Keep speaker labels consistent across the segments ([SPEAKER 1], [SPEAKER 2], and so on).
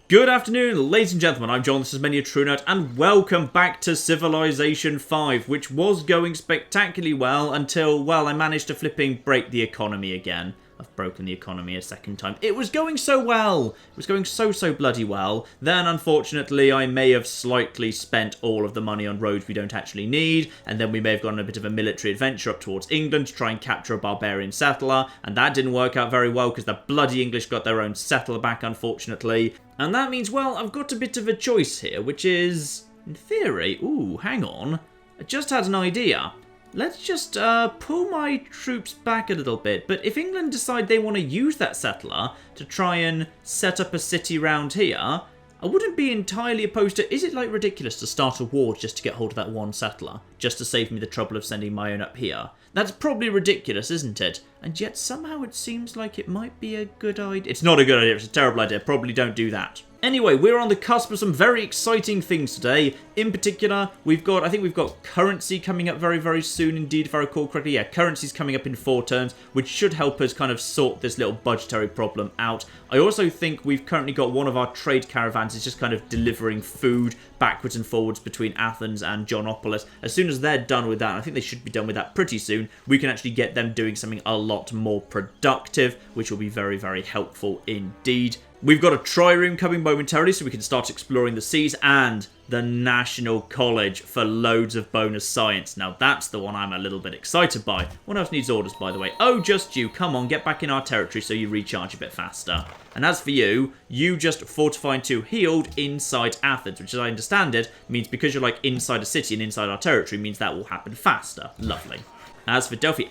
[SPEAKER 1] Good afternoon, ladies and gentlemen, I'm John, this is Many a True Nerd, and welcome back to Civilization 5, which was going spectacularly well until, well, I managed to flipping break the economy again. I've broken the economy a second time. It was going so well! It was going so bloody well. Then, unfortunately, I may have slightly spent all of the money on roads we don't actually need, and then we may have gone on a bit of a military adventure up towards England to try and capture a barbarian settler, and that didn't work out very well because the bloody English got their own settler back, unfortunately. And that means, well, I've got a bit of a choice here, which is, in theory, ooh, hang on. I just had an idea. Let's just pull my troops back a little bit. But if England decide they want to use that settler to try and set up a city round here, I wouldn't be entirely opposed to... Is it, like, ridiculous to start a war just to get hold of that one settler? Just to save me the trouble of sending my own up here? That's probably ridiculous, isn't it? And yet somehow it seems like it might be a good idea. It's not a good idea, it's a terrible idea. Probably don't do that. Anyway, we're on the cusp of some very exciting things today. In particular, I think we've got currency coming up very soon indeed, if I recall correctly. Yeah, currency's coming up in 4 turns, which should help us kind of sort this little budgetary problem out. I also think we've currently got one of our trade caravans is just kind of delivering food backwards and forwards between Athens and Jonopolis. As soon as they're done with that, and I think they should be done with that pretty soon, we can actually get them doing something a lot more productive, which will be very helpful indeed. We've got a trireme coming momentarily so we can start exploring the seas, and the National College for loads of bonus science. Now that's the one I'm a little bit excited by. What else needs orders, by the way? Oh, just you. Come on, get back in our territory so you recharge a bit faster. And as for you, you just fortify into healed inside Athens, which as I understand it, means because you're like inside a city and inside our territory, means that will happen faster. Lovely. As for Delphi,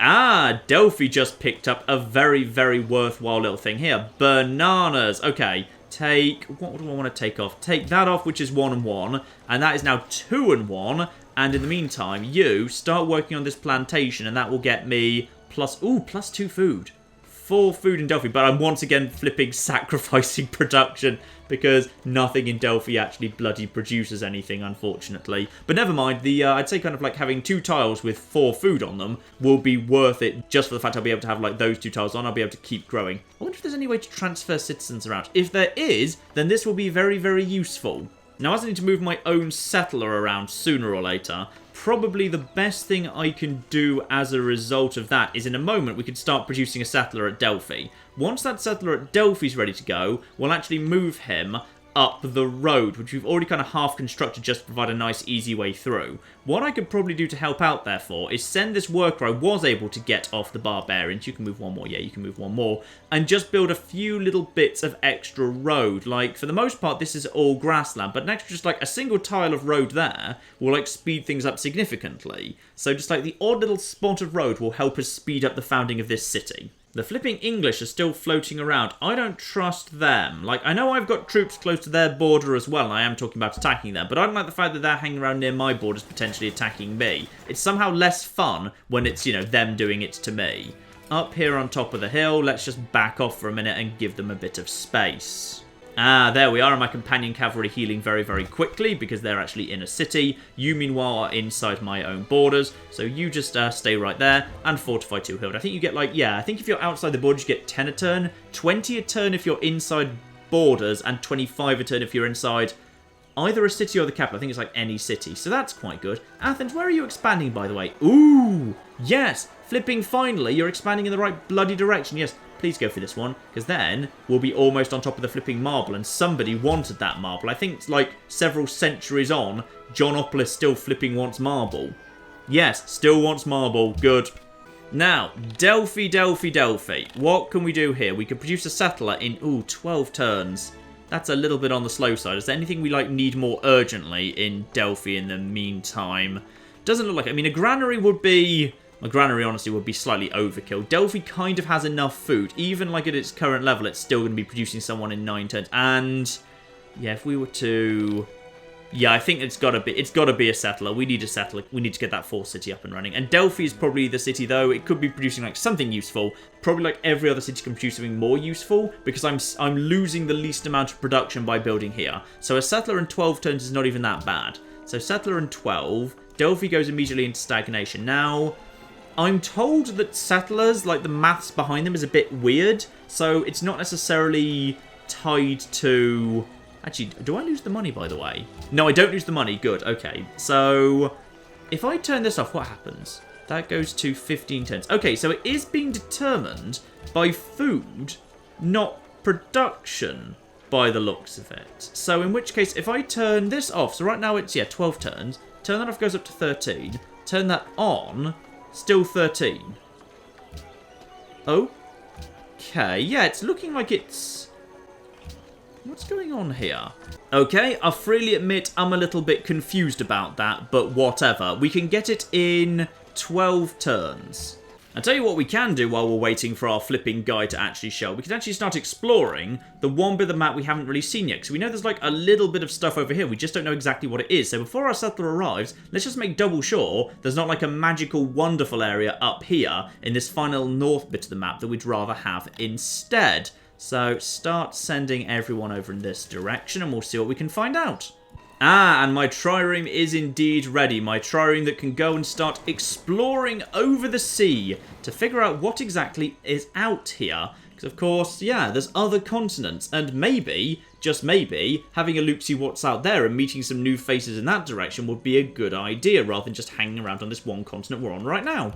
[SPEAKER 1] Delphi just picked up a very worthwhile little thing here. Bananas. Okay, what do I want to take off? Take that off, which is 1 and 1, and that is now 2 and 1. And in the meantime, you start working on this plantation, and that will get me plus 2 food. 4 food in Delphi, but I'm once again flipping sacrificing production because nothing in Delphi actually bloody produces anything, unfortunately. But never mind, I'd say kind of like having 2 tiles with 4 food on them will be worth it just for the fact I'll be able to have like those 2 tiles on. I'll be able to keep growing. I wonder if there's any way to transfer citizens around. If there is, then this will be very useful. Now, as I need to move my own settler around sooner or later, probably the best thing I can do as a result of that is in a moment we can start producing a settler at Delphi. Once that settler at Delphi is ready to go, we'll actually move him up the road, which we've already kind of half constructed just to provide a nice easy way through. What I could probably do to help out therefore is send this worker I was able to get off the barbarians. You can move 1 more, yeah, you can move 1 more, and just build a few little bits of extra road. Like, for the most part this is all grassland, but next just like a single tile of road there will like speed things up significantly. So just like the odd little spot of road will help us speed up the founding of this city. The flipping English are still floating around. I don't trust them. Like, I know I've got troops close to their border as well, and I am talking about attacking them, but I don't like the fact that they're hanging around near my borders potentially attacking me. It's somehow less fun when it's, you know, them doing it to me. Up here on top of the hill, let's just back off for a minute and give them a bit of space. There we are, and my companion cavalry healing very quickly because they're actually in a city. You, meanwhile, are inside my own borders, so you just stay right there and fortify 2 healed. I think you get like, yeah, I think if you're outside the borders, you get 10 a turn, 20 a turn if you're inside borders, and 25 a turn if you're inside either a city or the capital. I think it's like any city, so that's quite good. Athens, where are you expanding, by the way? Ooh, yes, flipping finally, you're expanding in the right bloody direction, yes. Please go for this one, because then we'll be almost on top of the flipping marble, and somebody wanted that marble. I think it's like several centuries on, Jonopolis still flipping wants marble. Yes, still wants marble. Good. Now, Delphi. What can we do here? We can produce a settler in, 12 turns. That's a little bit on the slow side. Is there anything we like need more urgently in Delphi in the meantime? Doesn't look like it. I mean, a granary would be... A granary, honestly, would be slightly overkill. Delphi kind of has enough food. Even, like, at its current level, it's still going to be producing someone in 9 turns. And, yeah, if we were to... Yeah, I think it's got to be a settler. We need a settler. We need to get that 4th city up and running. And Delphi is probably the city, though. It could be producing, like, something useful. Probably, like, every other city can produce something more useful, because I'm losing the least amount of production by building here. So a settler in 12 turns is not even that bad. So settler in 12. Delphi goes immediately into stagnation. Now... I'm told that settlers, like the maths behind them is a bit weird, so it's not necessarily tied to Actually, do I lose the money, by the way? No, I don't lose the money. Good, okay. So, if I turn this off, what happens? That goes to 15 turns. Okay, so it is being determined by food, not production, by the looks of it. So, in which case, if I turn this off, so right now it's, 12 turns. Turn that off, goes up to 13. Turn that on, still 13. Okay, yeah, it's looking like it's... What's going on here? Okay, I'll freely admit I'm a little bit confused about that, but whatever. We can get it in 12 turns. I'll tell you what we can do while we're waiting for our flipping guide to actually show. We can actually start exploring the one bit of the map we haven't really seen yet. Because we know there's like a little bit of stuff over here. We just don't know exactly what it is. So before our settler arrives, let's just make double sure there's not like a magical, wonderful area up here in this final north bit of the map that we'd rather have instead. So start sending everyone over in this direction and we'll see what we can find out. Ah, and my trireme is indeed ready. My trireme that can go and start exploring over the sea to figure out what exactly is out here. Because, of course, yeah, there's other continents. And maybe, just maybe, having a look see what's out there and meeting some new faces in that direction would be a good idea rather than just hanging around on this one continent we're on right now.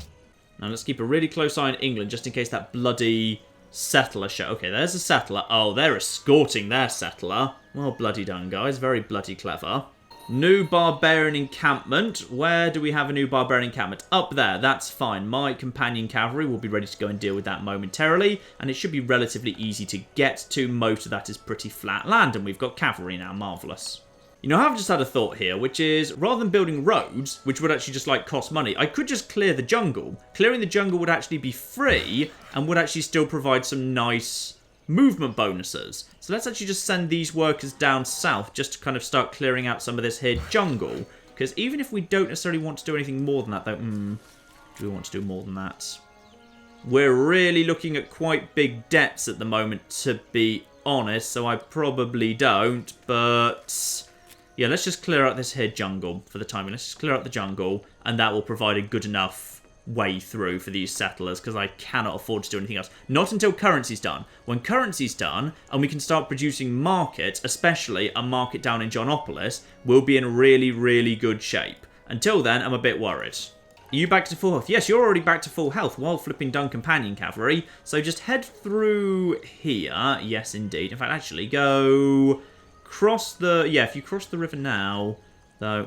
[SPEAKER 1] Now, let's keep a really close eye on England just in case that bloody settler show. Okay, there's a settler. Oh, they're escorting their settler. Well, bloody done, guys. Very bloody clever. New barbarian encampment. Where do we have a new barbarian encampment? Up there. That's fine. My companion cavalry will be ready to go and deal with that momentarily. And it should be relatively easy to get to. Most of that is pretty flat land. And we've got cavalry now. Marvellous. You know, I've just had a thought here, which is, rather than building roads, which would actually just, like, cost money, I could just clear the jungle. Clearing the jungle would actually be free, and would actually still provide some nice movement bonuses. So let's actually just send these workers down south, just to kind of start clearing out some of this here jungle. Because even if we don't necessarily want to do anything more than that, though, do we want to do more than that? We're really looking at quite big debts at the moment, to be honest, so I probably don't, but... yeah, let's just clear out this here jungle for the time being. Let's just clear out the jungle, and that will provide a good enough way through for these settlers, because I cannot afford to do anything else. Not until currency's done. When currency's done, and we can start producing markets, especially a market down in Jonopolis, we'll be in really, really good shape. Until then, I'm a bit worried. Are you back to full health? Yes, you're already back to full health while flipping done companion cavalry. So just head through here. Yes, indeed. In fact, actually, go... cross the... yeah, if you cross the river now, though...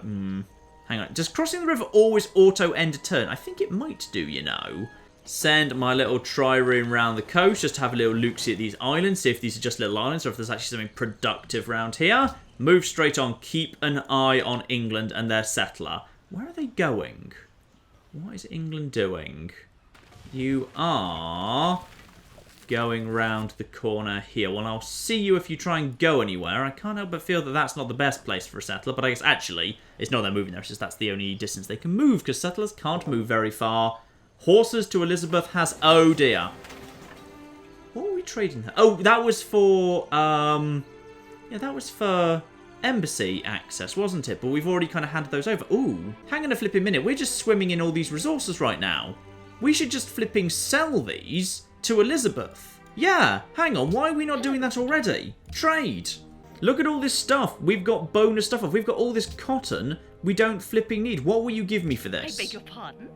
[SPEAKER 1] hang on. Does crossing the river always auto-end a turn? I think it might do, you know. Send my little trireme round the coast, just to have a little look-see at these islands, see if these are just little islands, or if there's actually something productive around here. Move straight on. Keep an eye on England and their settler. Where are they going? What is England doing? You are... going round the corner here. Well, I'll see you if you try and go anywhere. I can't help but feel that that's not the best place for a settler, but I guess actually it's not they're moving there, it's just that's the only distance they can move, because settlers can't move very far. Horses to Elizabeth has... oh dear. What were we trading there? Oh, that was for... yeah, that was for embassy access, wasn't it? But we've already kind of handed those over. Ooh, hang on a flipping minute. We're just swimming in all these resources right now. We should just flipping sell these to Elizabeth. Yeah, hang on, why are we not doing that already? Trade. Look at all this stuff. We've got bonus stuff. We've got all this cotton we don't flipping need. What will you give me for this?
[SPEAKER 2] I beg your pardon?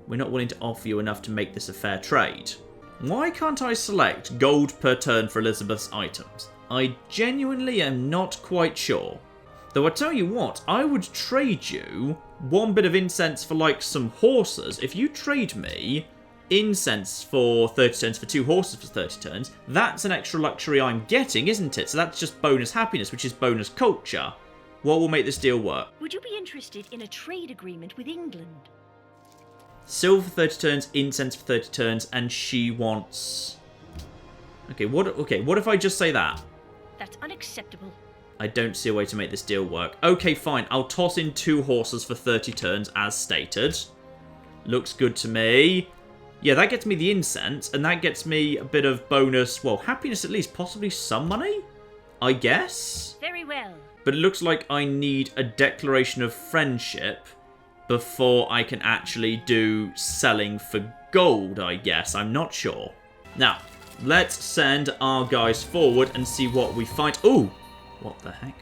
[SPEAKER 1] We're not willing to offer you enough to make this a fair trade. Why can't I select gold per turn for Elizabeth's items? I genuinely am not quite sure. Though I tell you what, I would trade you one bit of incense for like some horses. If you trade me incense for 30 turns for 2 horses for 30 turns, that's an extra luxury I'm getting, isn't it? So that's just bonus happiness, which is bonus culture. What will make this deal work?
[SPEAKER 2] Would you be interested in a trade agreement with England?
[SPEAKER 1] Silver for 30 turns, incense for 30 turns, and she wants... Okay, what if I just say that?
[SPEAKER 2] That's unacceptable.
[SPEAKER 1] I don't see a way to make this deal work. Okay, fine. I'll toss in 2 horses for 30 turns, as stated. Looks good to me. Yeah, that gets me the incense, and that gets me a bit of bonus, well, happiness at least, possibly some money? I guess?
[SPEAKER 2] Very well.
[SPEAKER 1] But it looks like I need a declaration of friendship before I can actually do selling for gold, I guess. I'm not sure. Now, let's send our guys forward and see what we find. Ooh, What the heck?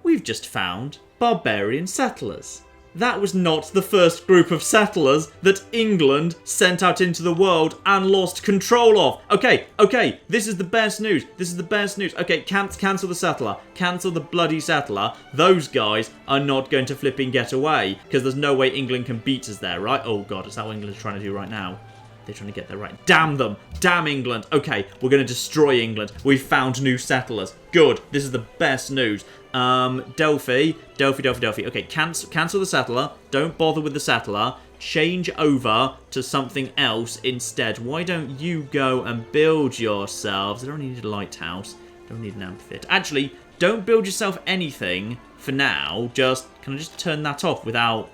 [SPEAKER 1] We've just found barbarian settlers. That was not the first group of settlers that England sent out into the world and lost control of. Okay, this is the best news. Okay, cancel the settler. Cancel the bloody settler. Those guys are not going to flipping get away, because there's no way England can beat us there, right? Oh god, is that what England's trying to do right now? They're trying to get there right. Damn them. Damn England. Okay, we're going to destroy England. We found new settlers. Good. This is the best news. Delphi. Okay, cancel the settler. Don't bother with the settler. Change over to something else instead. Why don't you go and build yourselves? I don't need a lighthouse. Don't need an amphitheatre. Actually, don't build yourself anything for now. Can I just turn that off without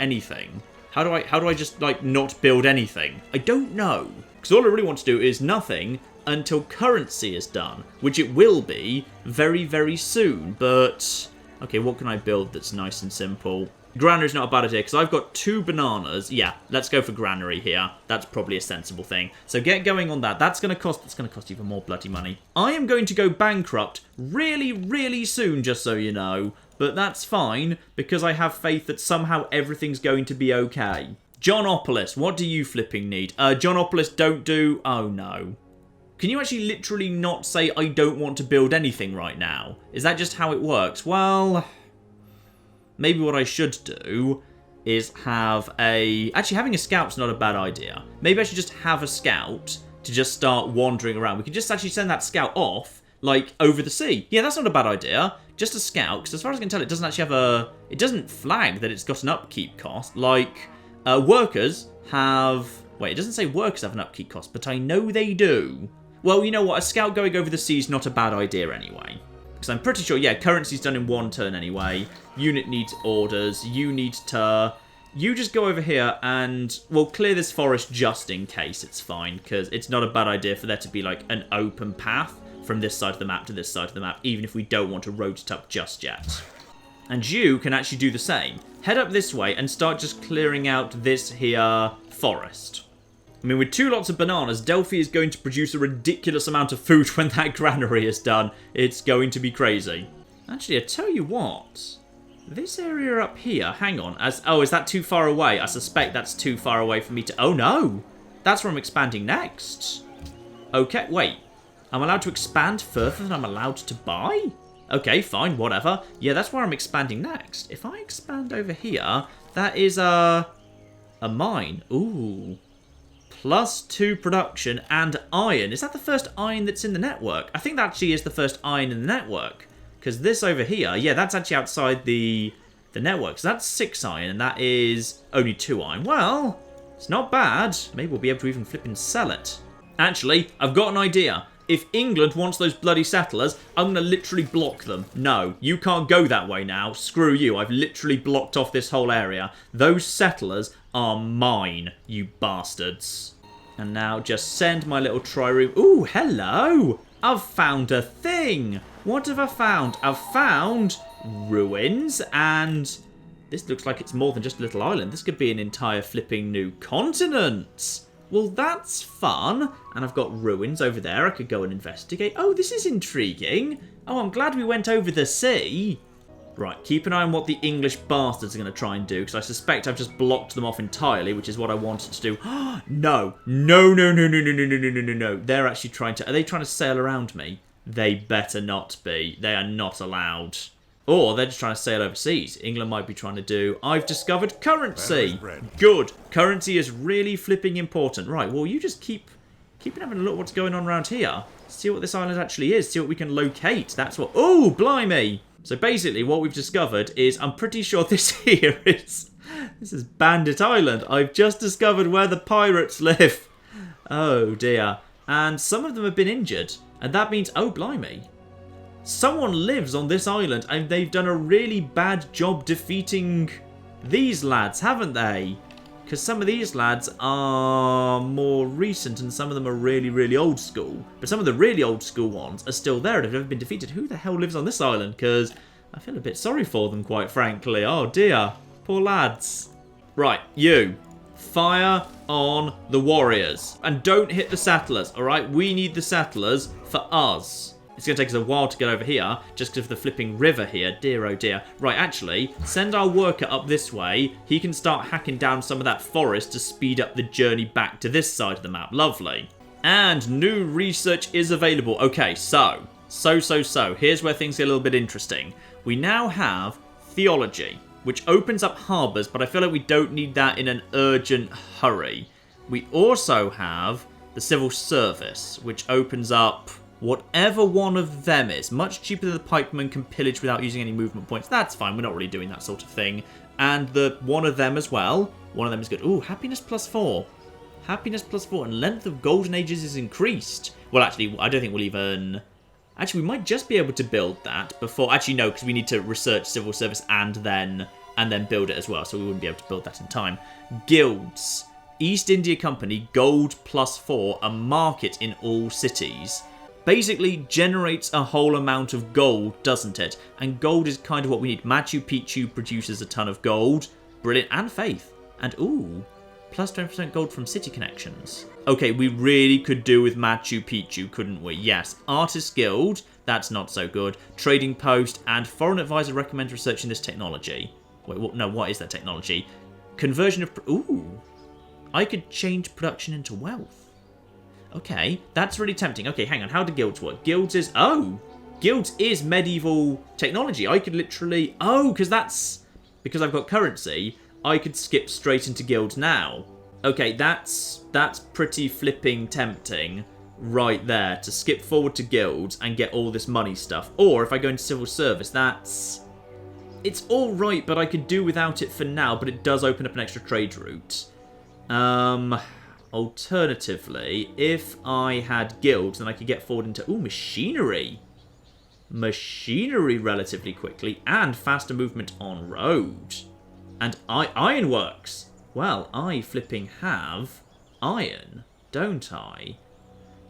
[SPEAKER 1] anything? How do I just, like, not build anything? I don't know. Because all I really want to do is nothing until currency is done, which it will be very, very soon. But, okay, what can I build that's nice and simple? Granary is not a bad idea, because I've got 2 bananas. Yeah, let's go for granary here. That's probably a sensible thing. So get going on that. That's going to cost even more bloody money. I am going to go bankrupt really, really soon, just so you know. But that's fine, because I have faith that somehow everything's going to be okay. Johnopolis, what do you flipping need? Johnopolis, don't do... Oh, no. Can you actually literally not say, I don't want to build anything right now? Is that just how it works? Well, maybe what I should do is have a... Actually, having a scout's not a bad idea. Maybe I should just have a scout to just start wandering around. We could just actually send that scout off, like, over the sea. Yeah, that's not a bad idea. Just a scout, because as far as I can tell, it doesn't actually have a... It doesn't flag that it's got an upkeep cost. Like, workers have... Wait, it doesn't say workers have an upkeep cost, but I know they do. Well, you know what? A scout going over the sea is not a bad idea anyway. Because I'm pretty sure, yeah, currency's done in 1 turn anyway. Unit needs orders. You need to... You just go over here and, well, clear this forest just in case. It's fine, because it's not a bad idea for there to be, like, an open path from this side of the map to this side of the map, even if we don't want to road it up just yet. And you can actually do the same. Head up this way and start just clearing out this here forest. I mean, with 2 lots of bananas, Delphi is going to produce a ridiculous amount of food when that granary is done. It's going to be crazy. Actually, I tell you what. This area up here, hang on. Oh, is that too far away? I suspect that's too far away for me to... Oh, no. That's where I'm expanding next. Okay, wait. I'm allowed to expand further than I'm allowed to buy? Okay, fine, whatever. Yeah, that's where I'm expanding next. If I expand over here, that is a mine. Ooh. +2 production and iron. Is that the first iron that's in the network? I think that actually is the first iron in the network. Because this over here, yeah, that's actually outside the network. So that's 6 iron, and that is only 2 iron. Well, it's not bad. Maybe we'll be able to even flip and sell it. Actually, I've got an idea. If England wants those bloody settlers, I'm going to literally block them. No, you can't go that way now. Screw you. I've literally blocked off this whole area. Those settlers are mine, you bastards. And now just send my little trireme. Ooh, hello. I've found a thing. What have I found? I've found ruins, and this looks like it's more than just a little island. This could be an entire flipping new continent. Well, that's fun. And I've got ruins over there. I could go and investigate. Oh, this is intriguing. Oh, I'm glad we went over the sea. Right, keep an eye on what the English bastards are going to try and do, because I suspect I've just blocked them off entirely, which is what I wanted to do. No. No. They're actually trying to... Are they trying to sail around me? They better not be. They are not allowed. Or they're just trying to sail overseas. England might be trying to do... I've discovered currency. Good. Currency is really flipping important. Right, well, you just keep having a look at what's going on around here. See what this island actually is. See what we can locate. That's what... Oh, blimey. So basically what we've discovered is... I'm pretty sure this here is... This is Bandit Island. I've just discovered where the pirates live. Oh, dear. And some of them have been injured. And that means... Oh, blimey. Someone lives on this island, and they've done a really bad job defeating these lads, haven't they? Because some of these lads are more recent, and some of them are really, really old school. But some of the really old school ones are still there and have never been defeated. Who the hell lives on this island? Because I feel a bit sorry for them, quite frankly. Oh, dear. Poor lads. Right, you. Fire on the warriors. And don't hit the settlers, alright? We need the settlers for us. It's going to take us a while to get over here, just because of the flipping river here. Dear, oh dear. Right, actually, send our worker up this way. He can start hacking down some of that forest to speed up the journey back to this side of the map. Lovely. And new research is available. Okay, so. Here's where things get a little bit interesting. We now have theology, which opens up harbours, but I feel like we don't need that in an urgent hurry. We also have the civil service, which opens up whatever one of them is. Much cheaper than the pikemen can pillage without using any movement points. That's fine, we're not really doing that sort of thing. And the one of them as well. One of them is good. Ooh, happiness +4. Happiness +4, and length of golden ages is increased. Well, actually, I don't think we'll even... Actually, we might just be able to build that before... Actually, no, because we need to research civil service and then build it as well, so we wouldn't be able to build that in time. Guilds. East India Company, gold +4, a market in all cities. Basically generates a whole amount of gold, doesn't it? And gold is kind of what we need. Machu Picchu produces a ton of gold. Brilliant. And faith. And ooh, plus 20% gold from city connections. Okay, we really could do with Machu Picchu, couldn't we? Yes. Artist Guild, that's not so good. Trading Post and Foreign Advisor recommends researching this technology. Wait, what is that technology? Conversion of... Ooh. I could change production into wealth. Okay, that's really tempting. Okay, hang on. How do guilds work? Guilds is... Oh! Guilds is medieval technology. I could literally... Oh, because I've got currency, I could skip straight into guilds now. Okay, that's pretty flipping tempting right there, to skip forward to guilds and get all this money stuff. Or if I go into civil service, that's... It's alright, but I could do without it for now, but it does open up an extra trade route. Alternatively, if I had guilds, then I could get forward into... Ooh, machinery. Machinery relatively quickly, and faster movement on road. And ironworks. Well, I flipping have iron, don't I?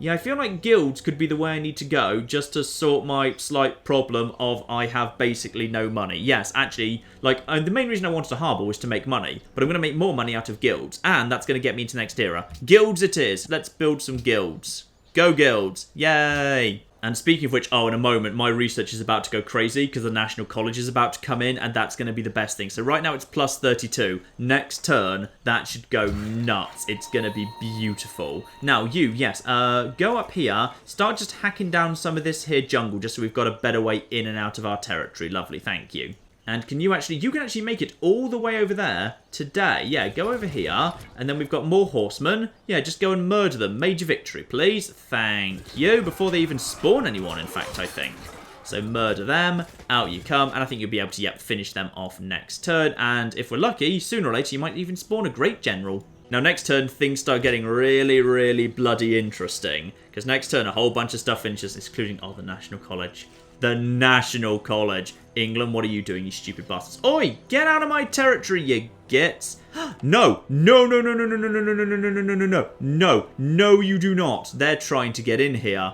[SPEAKER 1] Yeah, I feel like guilds could be the way I need to go, just to sort my slight problem of I have basically no money. Yes, actually, like, the main reason I wanted a harbour was to make money, but I'm going to make more money out of guilds, and that's going to get me into next era. Guilds it is. Let's build some guilds. Go guilds. Yay! And speaking of which, in a moment, my research is about to go crazy because the National College is about to come in, and that's going to be the best thing. So right now it's plus 32. Next turn, that should go nuts. It's going to be beautiful. Now, yes, go up here, start just hacking down some of this here jungle, just so we've got a better way in and out of our territory. Lovely, thank you. And you can actually make it all the way over there today. Yeah, go over here. And then we've got more horsemen. Yeah, just go and murder them. Major victory, please. Thank you. Before they even spawn anyone, in fact, I think. So murder them. Out you come. And I think you'll be able to, finish them off next turn. And if we're lucky, sooner or later, you might even spawn a great general. Now, next turn, things start getting really, really bloody interesting. Because next turn, a whole bunch of stuff finishes, including, the National College. The National College. England, what are you doing, you stupid bastards? Oi, get out of my territory, you gits. No, no, no, no, no, no, no, no, no, no, no, no, no, no, no, no, no, you do not. They're trying to get in here.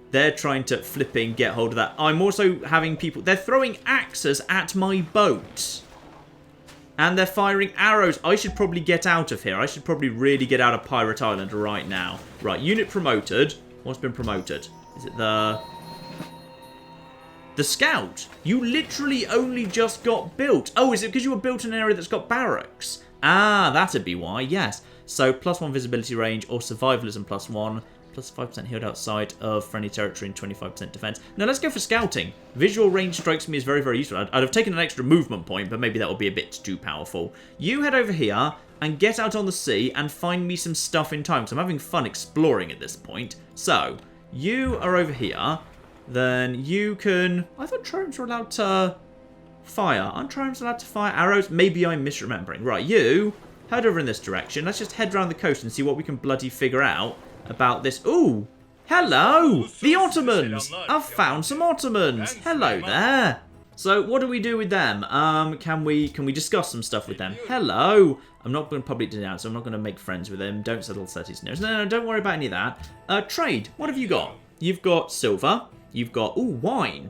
[SPEAKER 1] They're trying to flipping get hold of that. I'm also having people, they're throwing axes at my boat. And they're firing arrows. I should probably get out of here. I should probably really get out of Pirate Island right now. Right, unit promoted. What's been promoted? Is it the Scout? You literally only just got built. Oh, is it because you were built in an area that's got barracks? Ah, that'd be why, yes. So, +1 visibility range or survivalism +1. Plus 5% healed outside of friendly territory and 25% defense. Now, let's go for scouting. Visual range strikes me as very, very useful. I'd have taken an extra movement point, but maybe that would be a bit too powerful. You head over here and get out on the sea and find me some stuff in time, because I'm having fun exploring at this point. So, you are over here. Then you can... I thought triumphs were allowed to fire. Aren't triumphs allowed to fire arrows? Maybe I'm misremembering. Right, you head over in this direction. Let's just head around the coast and see what we can bloody figure out about this. Ooh! Hello! The Ottomans! I've found some Ottomans! Hello there! So, what do we do with them? Can we discuss some stuff with them? Hello! I'm not going to publicly denounce, so I'm not going to make friends with them. Don't settle 30 snares. No, don't worry about any of that. Trade. What have you got? You've got silver. You've got, wine.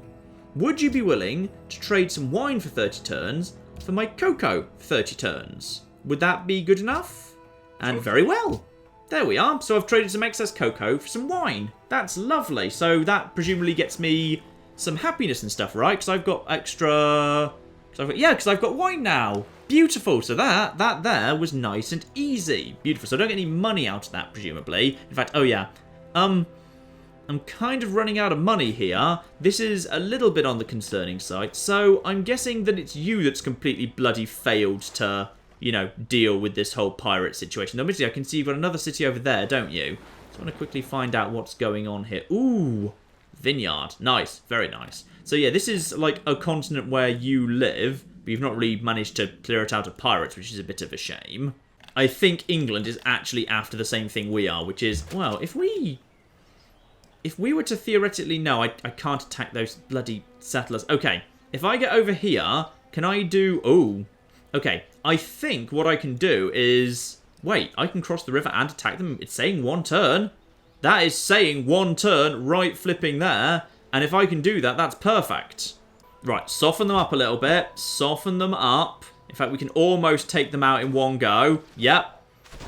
[SPEAKER 1] Would you be willing to trade some wine for 30 turns for my cocoa for 30 turns? Would that be good enough? And very well. There we are. So I've traded some excess cocoa for some wine. That's lovely. So that presumably gets me some happiness and stuff, right? Because I've got extra... because I've got wine now. Beautiful. So that there was nice and easy. Beautiful. So I don't get any money out of that, presumably. In fact, oh yeah. I'm kind of running out of money here. This is a little bit on the concerning side. So I'm guessing that it's you that's completely bloody failed to, you know, deal with this whole pirate situation. Obviously, I can see you've got another city over there, don't you? So I want to quickly find out what's going on here. Ooh, vineyard. Nice. Very nice. So yeah, this is like a continent where you live, but you've not really managed to clear it out of pirates, which is a bit of a shame. I think England is actually after the same thing we are, which is, well, if we were to theoretically... No, I can't attack those bloody settlers. Okay, if I get over here, can I do... Oh, okay. I think what I can do is... Wait, I can cross the river and attack them. It's saying 1 turn. That is saying 1 turn right flipping there. And if I can do that, that's perfect. Right, soften them up a little bit. Soften them up. In fact, we can almost take them out in 1 go. Yep.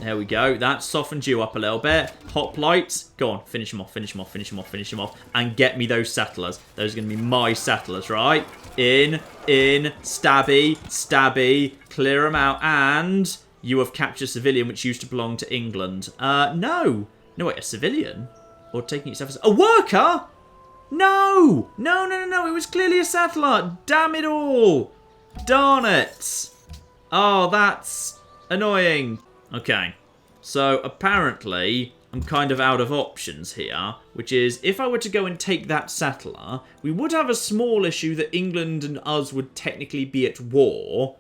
[SPEAKER 1] There we go. That softened you up a little bit. Hoplites. Go on. Finish them off. Finish them off. Finish them off. Finish them off. And get me those settlers. Those are going to be my settlers, right? In. Stabby. Stabby. Clear them out. And you have captured a civilian which used to belong to England. No. No, wait. A civilian? Or taking yourself as a worker? No. No. It was clearly a settler. Damn it all. Darn it. Oh, that's annoying. Okay, so apparently I'm kind of out of options here, which is if I were to go and take that settler, we would have a small issue that England and us would technically be at war,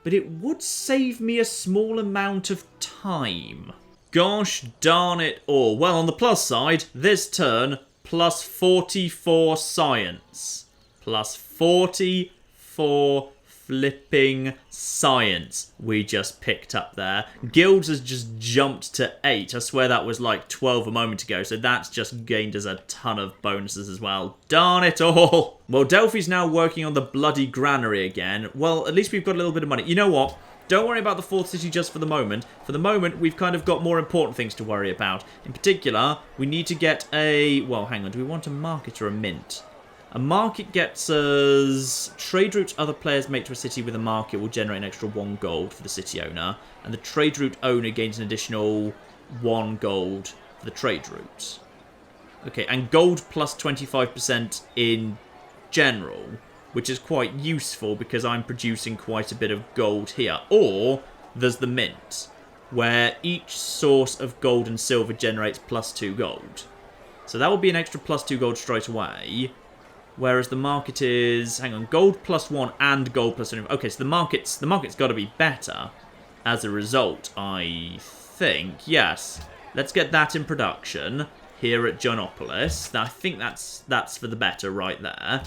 [SPEAKER 1] but it would save me a small amount of time. Gosh darn it all. Well, on the plus side, this turn, plus 44 science. Plus 44 flipping science we just picked up there. Guilds has just jumped to 8. I swear that was like 12 a moment ago, so that's just gained us a ton of bonuses as well. Darn it all! Well, Delphi's now working on the bloody granary again. Well, at least we've got a little bit of money. You know what? Don't worry about the 4th city just for the moment. For the moment, we've kind of got more important things to worry about. In particular, we need to get a... Well, hang on. Do we want a market or a mint? A market gets us... Trade routes other players make to a city with a market will generate an extra 1 gold for the city owner. And the trade route owner gains an additional 1 gold for the trade route. Okay, and gold plus 25% in general, which is quite useful because I'm producing quite a bit of gold here. Or there's the mint, where each source of gold and silver generates plus 2 gold. So that will be an extra plus 2 gold straight away. Whereas the market is, hang on, gold plus 1 and gold plus 2. Okay, so the market's got to be better as a result, I think. Yes, let's get that in production here at Jonopolis. I think that's for the better right there.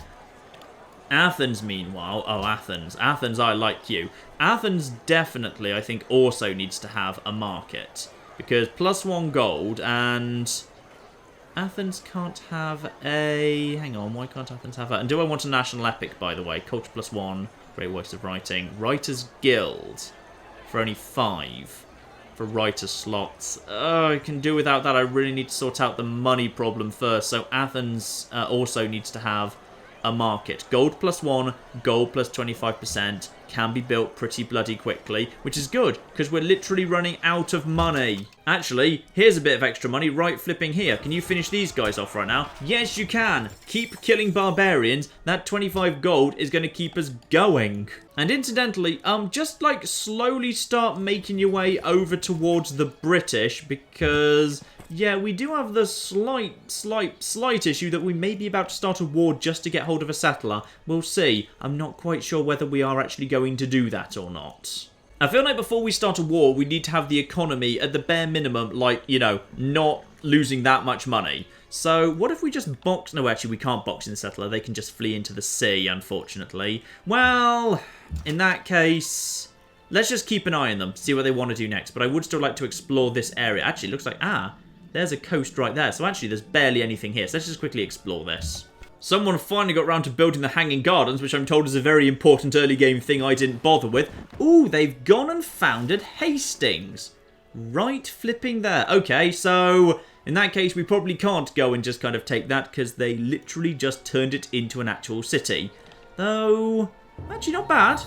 [SPEAKER 1] Athens, meanwhile, oh, Athens, I like you. Athens definitely, I think, also needs to have a market because plus 1 gold and... Athens can't have a... Hang on, why can't Athens have that? And do I want a national epic, by the way? Culture plus 1, great works of writing. Writers Guild for only 5 for writer slots. I can do without that. I really need to sort out the money problem first. So Athens also needs to have a market. Gold plus 1, gold plus 25% can be built pretty bloody quickly, which is good because we're literally running out of money. Actually, here's a bit of extra money right flipping here. Can you finish these guys off right now? Yes, you can. Keep killing barbarians. That 25 gold is going to keep us going. And incidentally, just like slowly start making your way over towards the British because... Yeah, we do have the slight issue that we may be about to start a war just to get hold of a settler. We'll see. I'm not quite sure whether we are actually going to do that or not. I feel like before we start a war, we need to have the economy at the bare minimum, like, you know, not losing that much money. So what if we just box... No, actually, we can't box in the settler. They can just flee into the sea, unfortunately. Well, in that case... Let's just keep an eye on them, see what they want to do next. But I would still like to explore this area. Actually, it looks like... There's a coast right there. So actually, there's barely anything here. So let's just quickly explore this. Someone finally got around to building the Hanging Gardens, which I'm told is a very important early game thing I didn't bother with. Ooh, they've gone and founded Hastings. right flipping there. Okay, so in that case, we probably can't go and just kind of take that because they literally just turned it into an actual city. Though, actually not bad.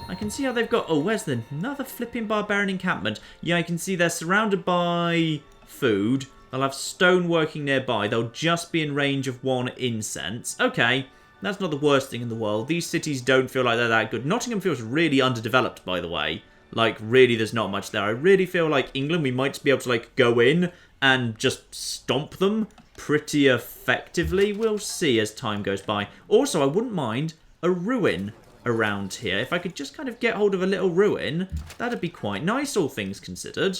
[SPEAKER 1] I can see how they've got... Oh, where's another flipping barbarian encampment? Yeah, I can see they're surrounded by food. They'll have stone working nearby. They'll just be in range of 1 incense. Okay, that's not the worst thing in the world. These cities don't feel like they're that good. Nottingham feels really underdeveloped, by the way. Like, really, there's not much there. I really feel like England, we might be able to, like, go in and just stomp them pretty effectively. We'll see as time goes by. Also, I wouldn't mind a ruin around here. If I could just kind of get hold of a little ruin, that'd be quite nice, all things considered.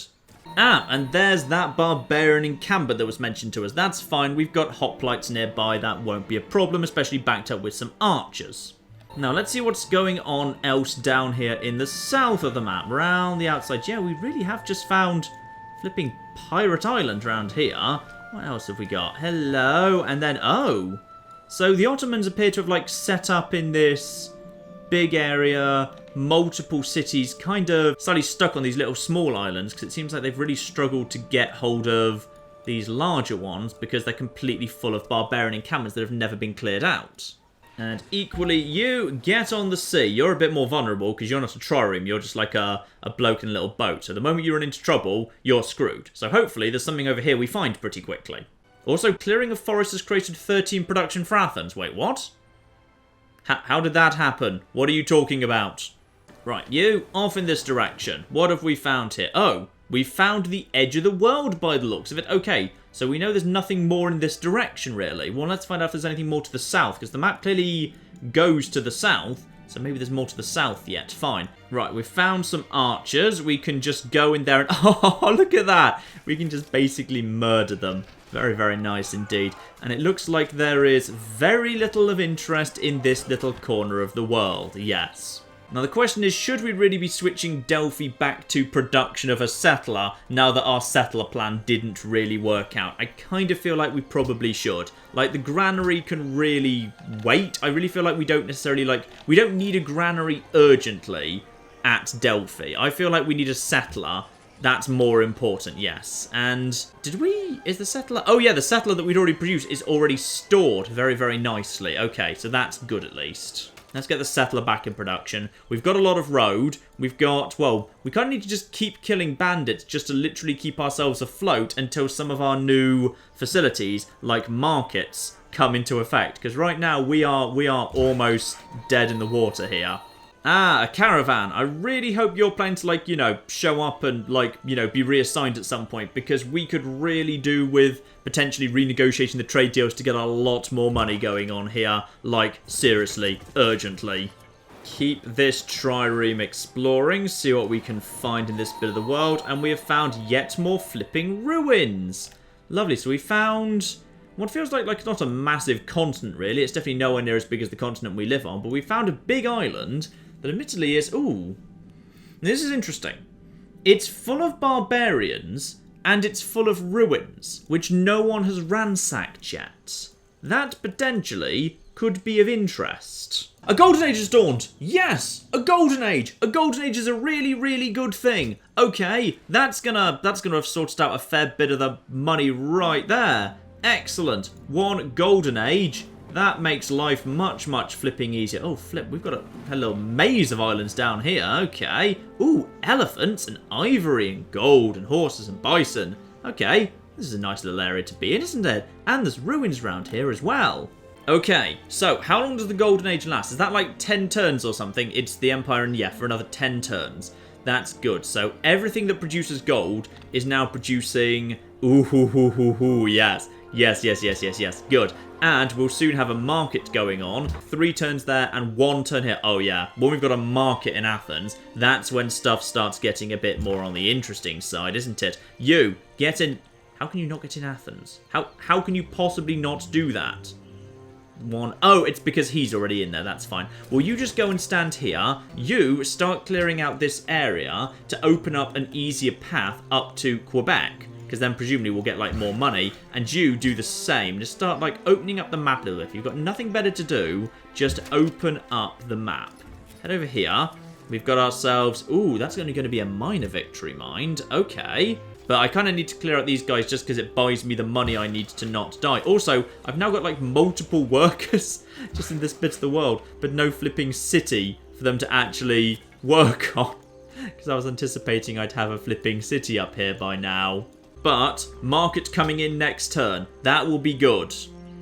[SPEAKER 1] Ah, and there's that barbarian encampment that was mentioned to us. That's fine. We've got hoplites nearby. That won't be a problem, especially backed up with some archers. Now, let's see what's going on else down here in the south of the map, around the outside. Yeah, we really have just found flipping Pirate Island around here. What else have we got? Hello, and then, oh. So the Ottomans appear to have, like, set up in this big area, multiple cities, kind of slightly stuck on these little small islands, because it seems like they've really struggled to get hold of these larger ones, because they're completely full of barbarian encampments that have never been cleared out. And equally, you get on the sea. You're a bit more vulnerable because you're not a trireme. You're just like a bloke in a little boat. So the moment you run into trouble, you're screwed. So hopefully there's something over here we find pretty quickly. Also, clearing of forest has created 13 production for Athens. Wait, what? How did that happen? What are you talking about? Right, you, off in this direction. What have we found here? Oh, we found the edge of the world by the looks of it. Okay, so we know there's nothing more in this direction, really. Well, let's find out if there's anything more to the south, because the map clearly goes to the south, so maybe there's more to the south yet. Fine. Right, we've found some archers. We can just go in there and... Oh, look at that! We can just basically murder them. Very, very nice indeed. And it looks like there is very little of interest in this little corner of the world. Yes. Now the question is, should we really be switching Delphi back to production of a settler now that our settler plan didn't really work out? I kind of feel like we probably should. Like, the granary can really wait. I really feel like we don't necessarily, like, we don't need a granary urgently at Delphi. I feel like we need a settler. That's more important, yes. And is the settler... Oh yeah, the settler that we'd already produced is already stored very, very nicely. Okay, so that's good at least. Let's get the settler back in production. We've got a lot of road. We've got, well, we kind of need to just keep killing bandits just to literally keep ourselves afloat until some of our new facilities, like markets, come into effect. Because right now we are almost dead in the water here. Ah, a caravan. I really hope you're planning to, like, you know, show up and, like, you know, be reassigned at some point, because we could really do with potentially renegotiating the trade deals to get a lot more money going on here. Like, seriously, urgently. Keep this trireme exploring, see what we can find in this bit of the world, and we have found yet more flipping ruins. Lovely, so we found what feels like not a massive continent, really. It's definitely nowhere near as big as the continent we live on, but we found a big island that admittedly is... Ooh. This is interesting. It's full of barbarians, and it's full of ruins, which no one has ransacked yet. That potentially could be of interest. A golden age has dawned! Yes! A golden age! A golden age is a really, really good thing. Okay, that's gonna have sorted out a fair bit of the money right there. Excellent. One golden age. That makes life much, much flipping easier. Oh, flip. We've got a little maze of islands down here. Okay. Ooh, elephants and ivory and gold and horses and bison. Okay. This is a nice little area to be in, isn't it? And there's ruins around here as well. Okay. So, how long does the Golden Age last? Is that like 10 turns or something? It's the Empire, and yeah, for another 10 turns. That's good. So, everything that produces gold is now producing... Ooh, yes. Yes. Good. And we'll soon have a market going on. 3 turns there and 1 turn here. Oh, yeah. When we've got a market in Athens, that's when stuff starts getting a bit more on the interesting side, isn't it? You, get in... How can you not get in Athens? How can you possibly not do that? Oh, it's because he's already in there. That's fine. Well, you just go and stand here. You start clearing out this area to open up an easier path up to Quebec, because then presumably we'll get, like, more money. And you do the same. Just start, like, opening up the map a little bit. If you've got nothing better to do, just open up the map. Head over here. We've got ourselves... Ooh, that's only going to be a minor victory, mind. Okay. But I kind of need to clear out these guys just because it buys me the money I need to not die. Also, I've now got, like, multiple workers just in this bit of the world, but no flipping city for them to actually work on. Because I was anticipating I'd have a flipping city up here by now. But, market coming in next turn. That will be good.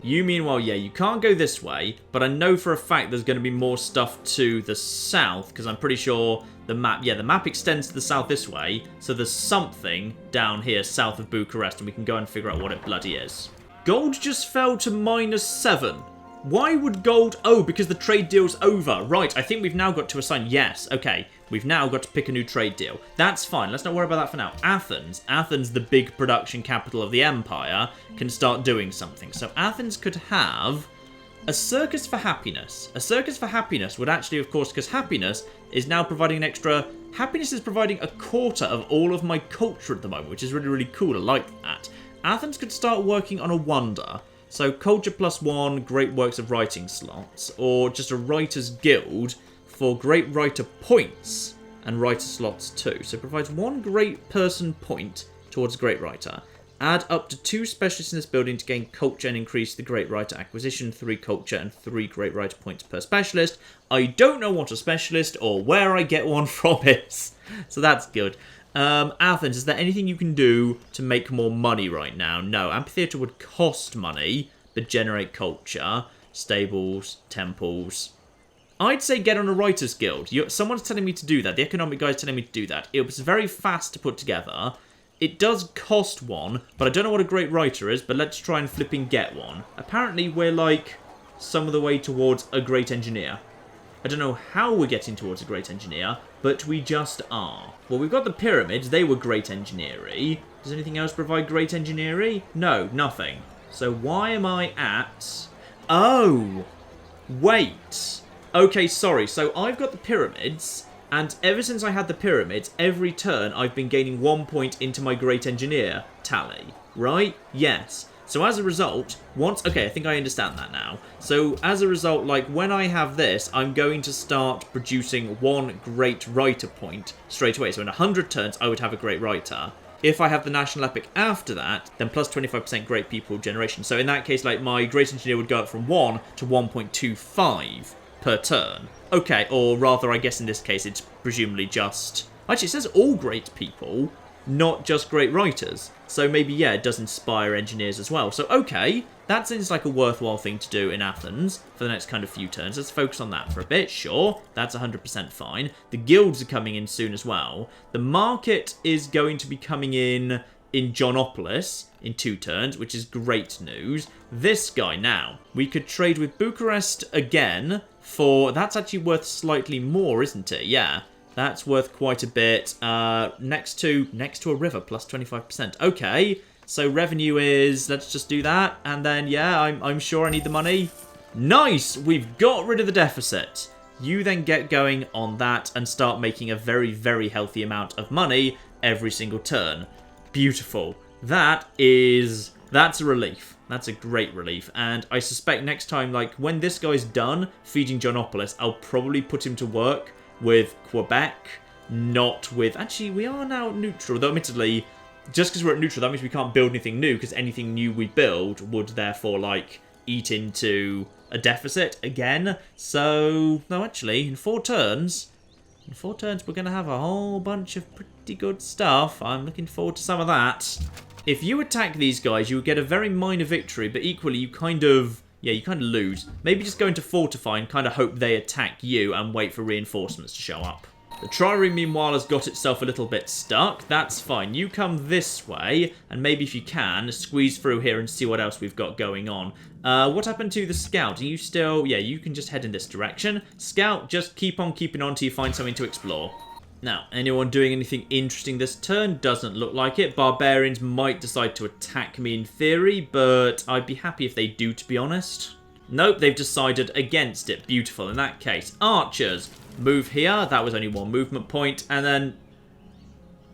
[SPEAKER 1] You, meanwhile, yeah, you can't go this way, but I know for a fact there's going to be more stuff to the south, because I'm pretty sure the map extends to the south this way, so there's something down here south of Bucharest, and we can go and figure out what it bloody is. Gold just fell to -7. Why would gold... Oh, because the trade deal's over. Right, I think we've now got to assign... Yes, okay. We've now got to pick a new trade deal. That's fine. Let's not worry about that for now. Athens, the big production capital of the empire, can start doing something. So Athens could have a circus for happiness. A circus for happiness would actually, of course, because happiness is now providing an extra... Happiness is providing a quarter of all of my culture at the moment, which is really, really cool. I like that. Athens could start working on a wonder. So culture +1, great works of writing slots, or just a writer's guild for great writer points and writer slots too. So it provides 1 great person point towards great writer. Add up to 2 specialists in this building to gain culture and increase the great writer acquisition, 3 culture and 3 great writer points per specialist. I don't know what a specialist or where I get one from is, so that's good. Athens, is there anything you can do to make more money right now? No, amphitheatre would cost money, but generate culture, stables, temples. I'd say get on a writer's guild. Someone's telling me to do that. The economic guy's telling me to do that. It was very fast to put together. It does cost 1, but I don't know what a great writer is, but let's try and flipping get one. Apparently, we're like some of the way towards a great engineer. I don't know how we're getting towards a great engineer, but we just are. Well, we've got the pyramids. They were great engineering. Does anything else provide great engineering? No, nothing. So why am I at... Oh! Wait. Okay, sorry. So I've got the pyramids, and ever since I had the pyramids, every turn I've been gaining 1 point into my great engineer tally. Right? Yes. So as a result, okay, I think I understand that now. So as a result, like when I have this, I'm going to start producing 1 great writer point straight away. So in 100 turns, I would have a great writer. If I have the national epic after that, then plus 25% great people generation. So in that case, like my great engineer would go up from 1 to 1.25 per turn. Okay, or rather, I guess in this case, it's presumably just... Actually, it says all great people, not just great writers. So maybe, yeah, it does inspire engineers as well. So, okay, that seems like a worthwhile thing to do in Athens for the next kind of few turns. Let's focus on that for a bit. Sure, that's 100% fine. The guilds are coming in soon as well. The market is going to be coming in Jonopolis in 2 turns, which is great news. This guy now, we could trade with Bucharest again for... That's actually worth slightly more, isn't it? Yeah. That's worth quite a bit. Next to a river, plus 25%. Okay, so revenue is... Let's just do that. And then, yeah, I'm sure I need the money. Nice! We've got rid of the deficit. You then get going on that and start making a very, very healthy amount of money every single turn. Beautiful. That's a relief. That's a great relief. And I suspect next time, like, when this guy's done feeding Jonopolis, I'll probably put him to work with Quebec, not with... Actually, we are now neutral, though admittedly, just because we're at neutral, that means we can't build anything new, because anything new we build would therefore, like, eat into a deficit again. So, no, actually, in 4 turns, we're going to have a whole bunch of pretty good stuff. I'm looking forward to some of that. If you attack these guys, you would get a very minor victory, but equally, you kind of... Yeah, you kind of lose. Maybe just go into Fortify and kind of hope they attack you and wait for reinforcements to show up. The Trireme, meanwhile, has got itself a little bit stuck. That's fine. You come this way, and maybe if you can, squeeze through here and see what else we've got going on. What happened to the Scout? Are you still... Yeah, you can just head in this direction. Scout, just keep on keeping on till you find something to explore. Now, anyone doing anything interesting this turn? Doesn't look like it. Barbarians might decide to attack me in theory, but I'd be happy if they do, to be honest. Nope, they've decided against it. Beautiful. In that case, archers, move here. That was only 1 movement point. And then,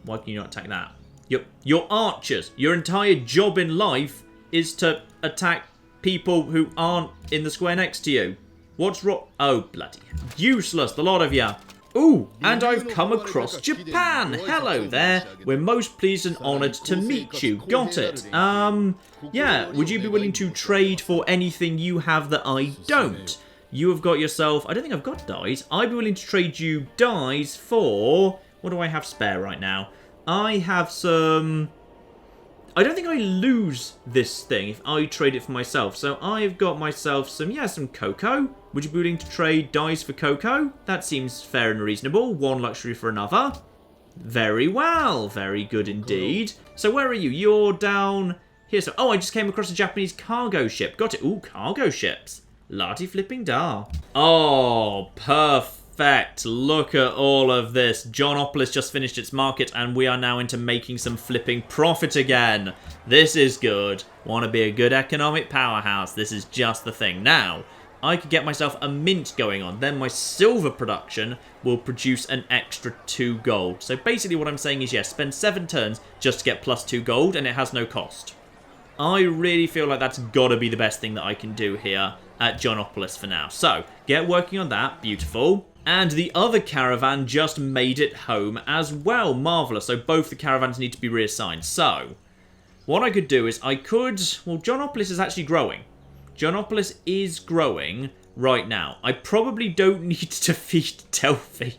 [SPEAKER 1] why can you not attack that? Your archers, your entire job in life is to attack people who aren't in the square next to you. What's wrong? Oh, bloody useless, the lot of you. Ooh, and I've come across Japan. Hello there. We're most pleased and honoured to meet you. Got it. Yeah, would you be willing to trade for anything you have that I don't? You have got yourself... I don't think I've got dyes. I'd be willing to trade you dyes for... What do I have spare right now? I have some... I don't think I lose this thing if I trade it for myself. So I've got myself some, yeah, some cocoa. Would you be willing to trade dyes for cocoa? That seems fair and reasonable. One luxury for another. Very well. Very good indeed. So where are you? You're down here. So, oh, I just came across a Japanese cargo ship. Got it. Ooh, cargo ships. Lardy flipping da. Oh, perfect. Look at all of this. Johnopolis just finished its market and we are now into making some flipping profit again. This is good. Want to be a good economic powerhouse. This is just the thing. Now, I could get myself a mint going on. Then my silver production will produce an extra 2 gold. So basically what I'm saying is, yes, spend 7 turns just to get plus 2 gold and it has no cost. I really feel like that's got to be the best thing that I can do here at Johnopolis for now. So, get working on that. Beautiful. And the other caravan just made it home as well. Marvellous. So both the caravans need to be reassigned. So, what I could do is I could... Well, Johnopolis is actually growing. Johnopolis is growing right now. I probably don't need to feed Delphi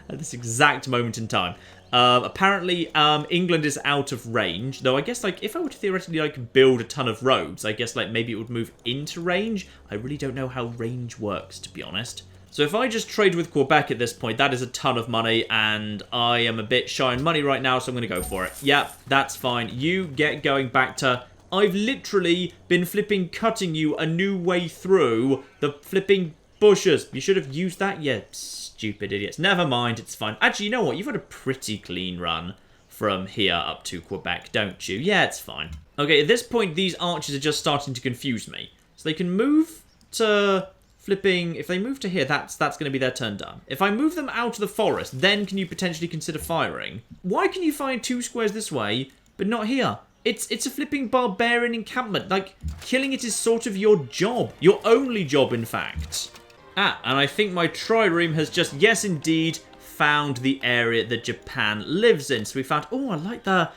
[SPEAKER 1] at this exact moment in time. Apparently, England is out of range. Though I guess, like, if I were to theoretically, like, build a ton of roads, I guess, like, maybe it would move into range. I really don't know how range works, to be honest. So if I just trade with Quebec at this point, that is a ton of money, and I am a bit shy on money right now, so I'm going to go for it. Yep, that's fine. You get going back to... I've literally been flipping cutting you a new way through the flipping bushes. You should have used that, you stupid idiots. Never mind, it's fine. Actually, you know what? You've got a pretty clean run from here up to Quebec, don't you? Yeah, it's fine. Okay, at this point, these archers are just starting to confuse me. So they can move to... Flipping, if they move to here, that's going to be their turn done. If I move them out of the forest, then can you potentially consider firing? Why can you fire 2 squares this way, but not here? It's a flipping barbarian encampment. Like, killing it is sort of your job. Your only job, in fact. Ah, and I think my trireme has just, yes indeed, found the area that Japan lives in. So we found, oh, I like the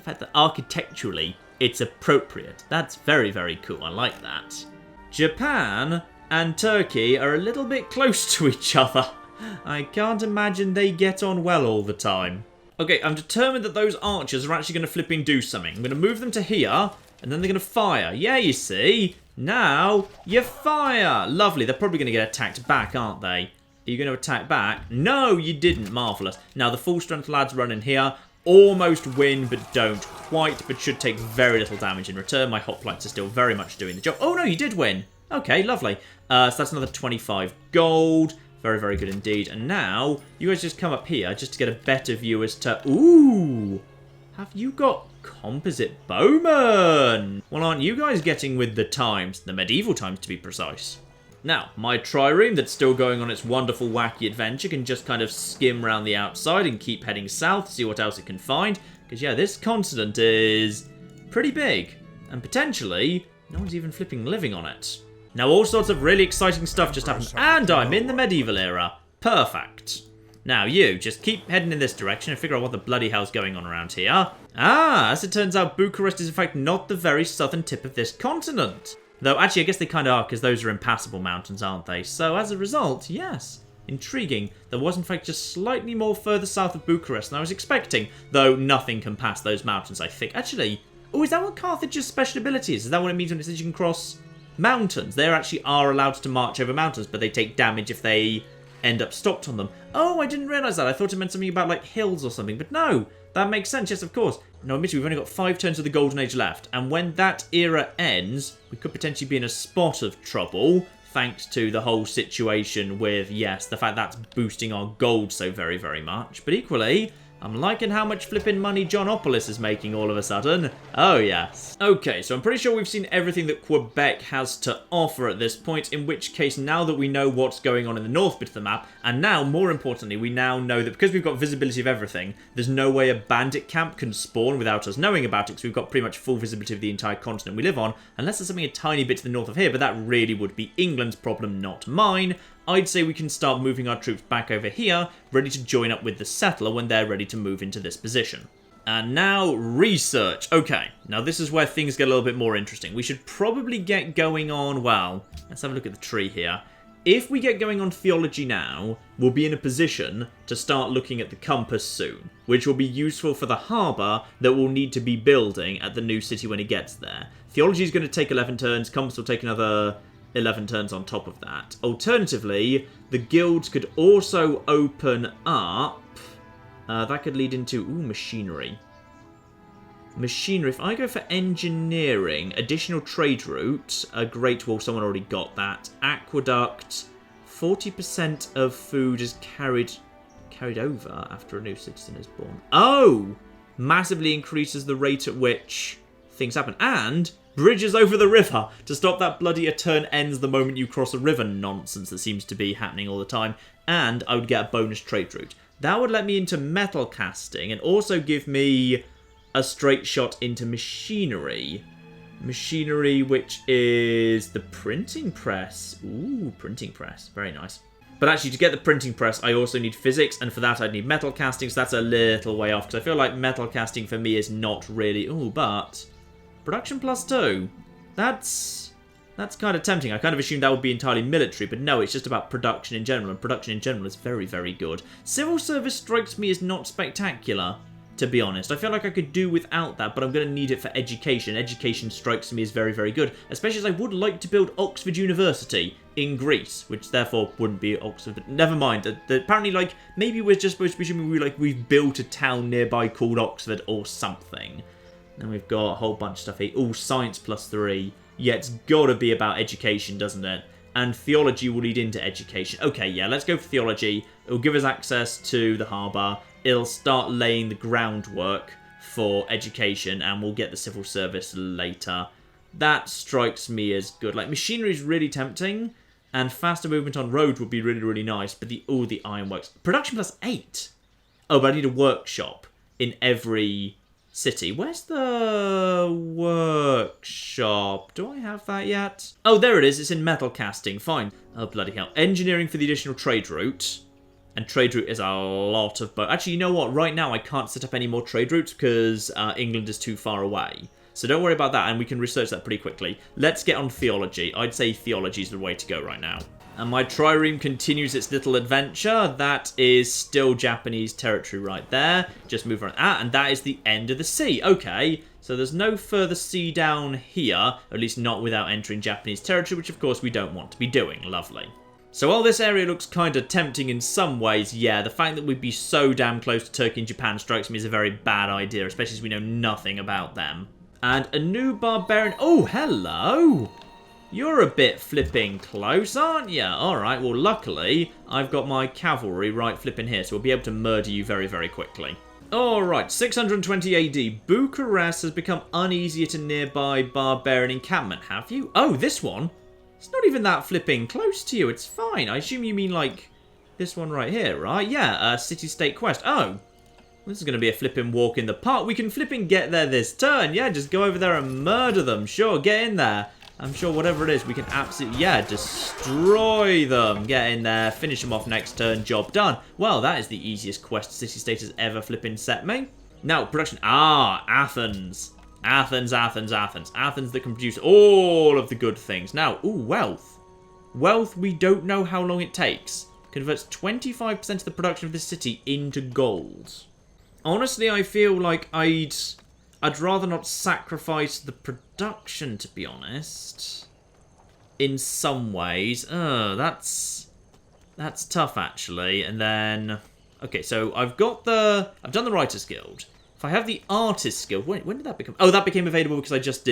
[SPEAKER 1] fact that architecturally it's appropriate. That's very, very cool. I like that. Japan and Turkey are a little bit close to each other. I can't imagine they get on well all the time. Okay, I'm determined that those archers are actually going to flipping do something. I'm going to move them to here, and then they're going to fire. Yeah, you see? Now, you fire! Lovely, they're probably going to get attacked back, aren't they? Are you going to attack back? No, you didn't. Marvellous. Now, the full strength lads run in here. Almost win, but don't quite, but should take very little damage in return. My hoplites are still very much doing the job. Oh, no, you did win. Okay, lovely. So that's another 25 gold. Very, very good indeed. And now, you guys just come up here just to get a better view as to... Ooh! Have you got composite bowmen? Well, aren't you guys getting with the times? The medieval times, to be precise. Now, my trireme that's still going on its wonderful, wacky adventure can just kind of skim around the outside and keep heading south, see what else it can find. Because, yeah, this continent is pretty big. And potentially, no one's even flipping living on it. Now, all sorts of really exciting stuff just happened, and I'm in the medieval era. Perfect. Now, you, just keep heading in this direction and figure out what the bloody hell's going on around here. Ah, as it turns out, Bucharest is in fact not the very southern tip of this continent. Though, actually, I guess they kind of are, because those are impassable mountains, aren't they? So, as a result, yes, intriguing. There was, in fact, just slightly more further south of Bucharest than I was expecting. Though, nothing can pass those mountains, I think. Actually, oh, is that what Carthage's special ability is? Is that what it means when it says you can cross... mountains? They actually are allowed to march over mountains, but they take damage if they end up stopped on them. Oh, I didn't realise that. I thought it meant something about, like, hills or something. But no, that makes sense. Yes, of course. No, admittedly, we've only got 5 turns of the Golden Age left. And when that era ends, we could potentially be in a spot of trouble, thanks to the whole situation with, yes, the fact that's boosting our gold so very, very much. But equally... I'm liking how much flipping money Johnopolis is making all of a sudden. Oh, yes. Okay, so I'm pretty sure we've seen everything that Quebec has to offer at this point, in which case, now that we know what's going on in the north bit of the map, and now, more importantly, we now know that because we've got visibility of everything, there's no way a bandit camp can spawn without us knowing about it, because we've got pretty much full visibility of the entire continent we live on, unless there's something a tiny bit to the north of here, but that really would be England's problem, not mine. I'd say we can start moving our troops back over here, ready to join up with the settler when they're ready to move into this position. And now, research. Okay, now this is where things get a little bit more interesting. We should probably get going on, well, let's have a look at the tree here. If we get going on theology now, we'll be in a position to start looking at the compass soon, which will be useful for the harbour that we'll need to be building at the new city when it gets there. Theology is going to take 11 turns, compass will take another 11 turns on top of that. Alternatively, the guilds could also open up. That could lead into, machinery. Machinery, if I go for engineering, additional trade route, a Great Wall, someone already got that. Aqueduct, 40% of food is carried over after a new citizen is born. Oh! Massively increases the rate at which things happen. And bridges over the river to stop that bloody a turn ends the moment you cross a river nonsense that seems to be happening all the time. And I would get a bonus trade route. That would let me into metal casting and also give me a straight shot into machinery. Machinery, which is the printing press. Ooh, printing press. Very nice. But actually, to get the printing press, I also need physics, and for that I'd need metal casting, so that's a little way off, because I feel like metal casting for me is not really... Ooh, but... Production +2. That's kind of tempting. I kind of assumed that would be entirely military, but no, it's just about production in general, and production in general is very, very good. Civil service strikes me as not spectacular, to be honest. I feel like I could do without that, but I'm going to need it for education. Education strikes me as very, very good, especially as I would like to build Oxford University in Greece, which therefore wouldn't be Oxford, but never mind. Apparently, like, maybe we're just supposed to be assuming we've built a town nearby called Oxford or something. Then we've got a whole bunch of stuff here. Ooh, science +3. Yeah, it's got to be about education, doesn't it? And theology will lead into education. Okay, yeah, let's go for theology. It'll give us access to the harbour. It'll start laying the groundwork for education, and we'll get the civil service later. That strikes me as good. Like, machinery is really tempting, and faster movement on road would be really, really nice. But the ironworks. Production +8. Oh, but I need a workshop in every city. Where's the workshop? Do I have that yet? Oh, there it is. It's in metal casting. Fine. Oh, bloody hell. Engineering for the additional trade route. And trade route is a lot of... Actually, you know what? Right now, I can't set up any more trade routes because England is too far away. So don't worry about that, and we can research that pretty quickly. Let's get on theology. I'd say theology is the way to go right now. And my trireme continues its little adventure. That is still Japanese territory right there. Just move on. And that is the end of the sea. Okay, so there's no further sea down here, at least not without entering Japanese territory, which of course we don't want to be doing. Lovely. So while this area looks kind of tempting in some ways, yeah, the fact that we'd be so damn close to Turkey and Japan strikes me as a very bad idea, especially as we know nothing about them. And a new barbarian... Oh, hello! You're a bit flipping close, aren't you? Alright, well, luckily, I've got my cavalry right flipping here, so we'll be able to murder you very, very quickly. Alright, 620 AD. Bucharest has become uneasier to nearby barbarian encampment, have you? Oh, this one? It's not even that flipping close to you, it's fine. I assume you mean, like, this one right here, right? Yeah, city-state quest. Oh, this is going to be a flipping walk in the park. We can flipping get there this turn. Yeah, just go over there and murder them. Sure, get in there. I'm sure whatever it is, we can absolutely, yeah, destroy them. Get in there, finish them off next turn, job done. Well, that is the easiest quest city-state has ever flipping set me. Now, production. Ah, Athens. Athens, Athens, Athens. Athens that can produce all of the good things. Now, ooh, wealth. Wealth, we don't know how long it takes. Converts 25% of the production of this city into gold. Honestly, I feel like I'd rather not sacrifice the production, to be honest. In some ways. That's tough, actually. And then... Okay, so I've done the Writers Guild. If I have the Artist Guild... When did that become... Oh, that became available because I just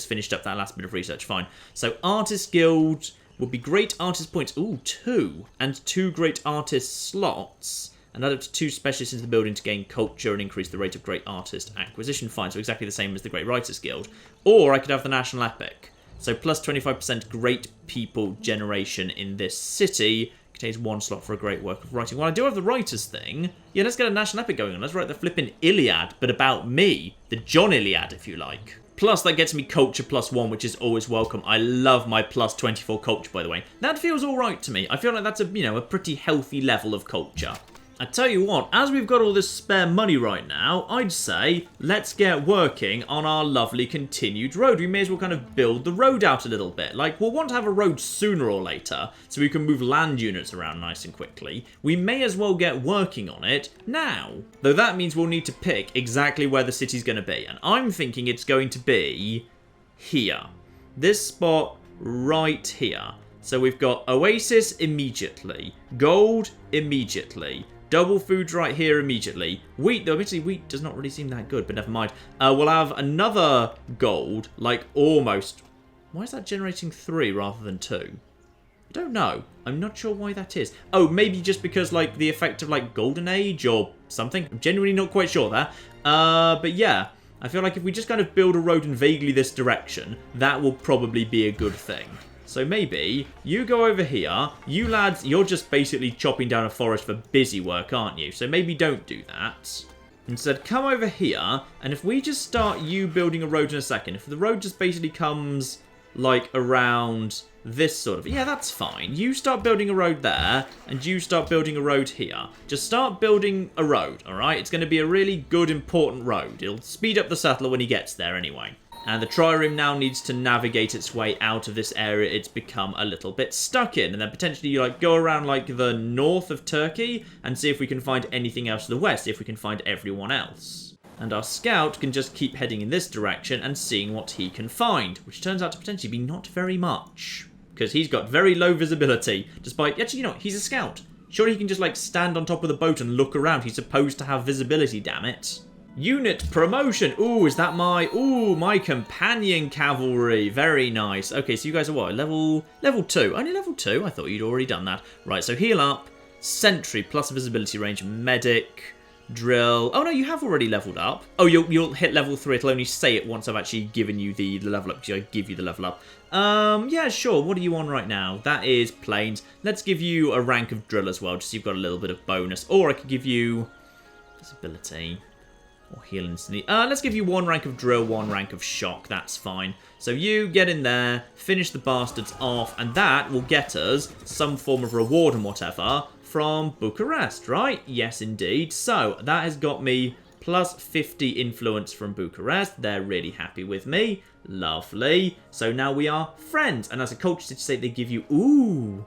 [SPEAKER 1] finished up that last bit of research. Fine. So, Artist Guild would be Great Artist Points. Ooh, 2. And 2 Great Artist Slots. And add up to 2 specialists into the building to gain culture and increase the rate of Great Artist acquisition. Fine, so exactly the same as the Great Writers Guild. Or I could have the National Epic. So, plus 25% Great People generation in this city... Contains 1 slot for a great work of writing. Well, I do have the writers thing. Let's get a national epic going on. Let's write the flipping Iliad, but about me. The John Iliad, if you like. Plus, that gets me culture +1, which is always welcome. I love my +24 culture, by the way. That feels alright to me. I feel like that's a pretty healthy level of culture. I tell you what, as we've got all this spare money right now, I'd say let's get working on our lovely continued road. We may as well kind of build the road out a little bit. Like, we'll want to have a road sooner or later, so we can move land units around nice and quickly. We may as well get working on it now. Though that means we'll need to pick exactly where the city's going to be. And I'm thinking it's going to be here. This spot right here. So we've got Oasis immediately. Gold immediately. Double foods right here immediately. Wheat, though admittedly wheat does not really seem that good, but never mind. We'll have another gold, like almost. Why is that generating 3 rather than 2? I don't know. I'm not sure why that is. Oh, maybe just because like the effect of like Golden Age or something. I'm genuinely not quite sure there. But yeah, I feel like if we just kind of build a road in vaguely this direction, that will probably be a good thing. So maybe you go over here. You lads, you're just basically chopping down a forest for busy work, aren't you? So maybe don't do that. Instead, come over here. And if we just start you building a road in a second. If the road just basically comes like around this sort of... Yeah, that's fine. You start building a road there. And you start building a road here. Just start building a road, all right? It's going to be a really good, important road. It'll speed up the settler when he gets there anyway. And the trireme now needs to navigate its way out of this area it's become a little bit stuck in. And then potentially like go around like the north of Turkey and see if we can find anything else to the west, if we can find everyone else. And our scout can just keep heading in this direction and seeing what he can find, which turns out to potentially be not very much. Because he's got very low visibility, despite... Actually, you know, he's a scout. Surely he can just like stand on top of the boat and look around. He's supposed to have visibility, damn it. Unit promotion. Ooh, is that my... Ooh, my companion cavalry. Very nice. Okay, so you guys are what? Level 2. Only level 2? I thought you'd already done that. Right, so heal up. Sentry plus visibility range. Medic. Drill. Oh, no, you have already leveled up. Oh, you'll hit level 3. It'll only say it once I've actually given you the level up. Because I give you the level up. Yeah, sure. What are you on right now? That is plains. Let's give you a rank of drill as well. Just so you've got a little bit of bonus. Or I could give you... visibility... or heal instantly. Let's give you 1 rank of drill, 1 rank of shock. That's fine. So you get in there, finish the bastards off, and that will get us some form of reward and whatever from Bucharest, right? Yes, indeed. So that has got me plus 50 influence from Bucharest. They're really happy with me. Lovely. So now we are friends. And as a culture city state, they give you... Ooh...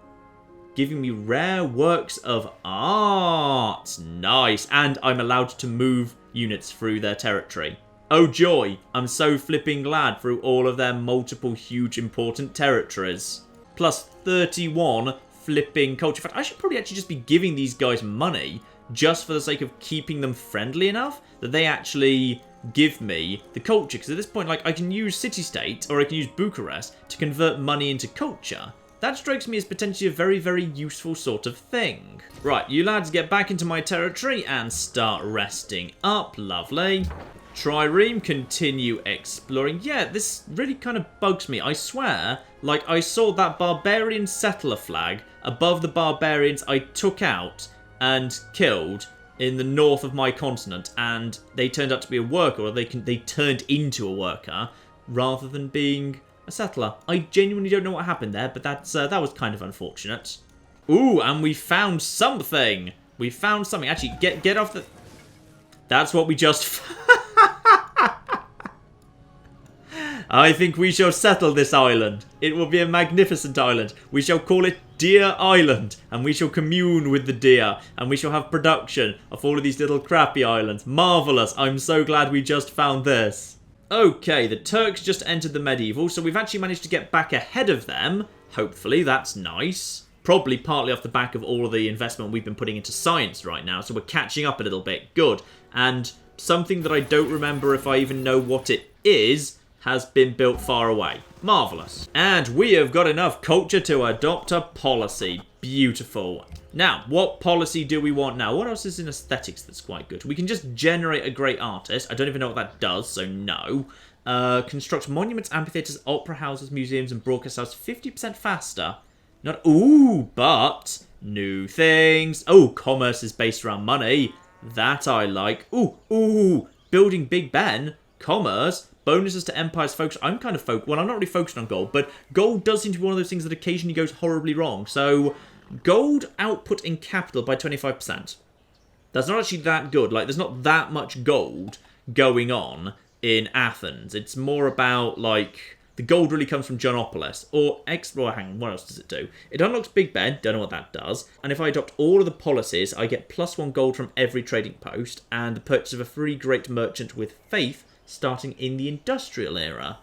[SPEAKER 1] giving me rare works of art. Nice. And I'm allowed to move units through their territory. Oh joy, I'm so flipping glad through all of their multiple huge important territories. Plus 31 flipping culture. In fact, I should probably actually just be giving these guys money just for the sake of keeping them friendly enough that they actually give me the culture. Because at this point, like, I can use city-state or I can use Bucharest to convert money into culture. That strikes me as potentially a very, very useful sort of thing. Right, you lads get back into my territory and start resting up. Lovely. Trireme, continue exploring. Yeah, this really kind of bugs me. I swear, like, I saw that barbarian settler flag above the barbarians I took out and killed in the north of my continent, and they turned out to be a worker, or they turned into a worker, rather than being... a settler. I genuinely don't know what happened there, but that was kind of unfortunate. Ooh, and we found something. We found something. Actually, get off the... That's what we just... I think we shall settle this island. It will be a magnificent island. We shall call it Deer Island, and we shall commune with the deer, and we shall have production of all of these little crappy islands. Marvellous. I'm so glad we just found this. Okay, the Turks just entered the medieval, so we've actually managed to get back ahead of them. Hopefully, that's nice. Probably partly off the back of all of the investment we've been putting into science right now, so we're catching up a little bit. Good. And something that I don't remember if I even know what it is has been built far away. Marvellous. And we have got enough culture to adopt a policy. Beautiful. Now, what policy do we want now? What else is in aesthetics that's quite good? We can just generate a great artist. I don't even know what that does, so no. Construct monuments, amphitheatres, opera houses, museums, and broadcast houses 50% faster. Not... Ooh, but... new things. Oh, commerce is based around money. That I like. Ooh, building Big Ben. Commerce. bonuses to empires focus. I'm kind of focused. Well, I'm not really focused on gold, but gold does seem to be one of those things that occasionally goes horribly wrong. So, gold output in capital by 25%. That's not actually that good. Like, there's not that much gold going on in Athens. It's more about, like, the gold really comes from Jonopolis. Or, hang on, what else does it do? It unlocks Big Ben, don't know what that does. And if I adopt all of the policies, I get +1 gold from every trading post, and the purchase of a free great merchant with faith starting in the industrial era.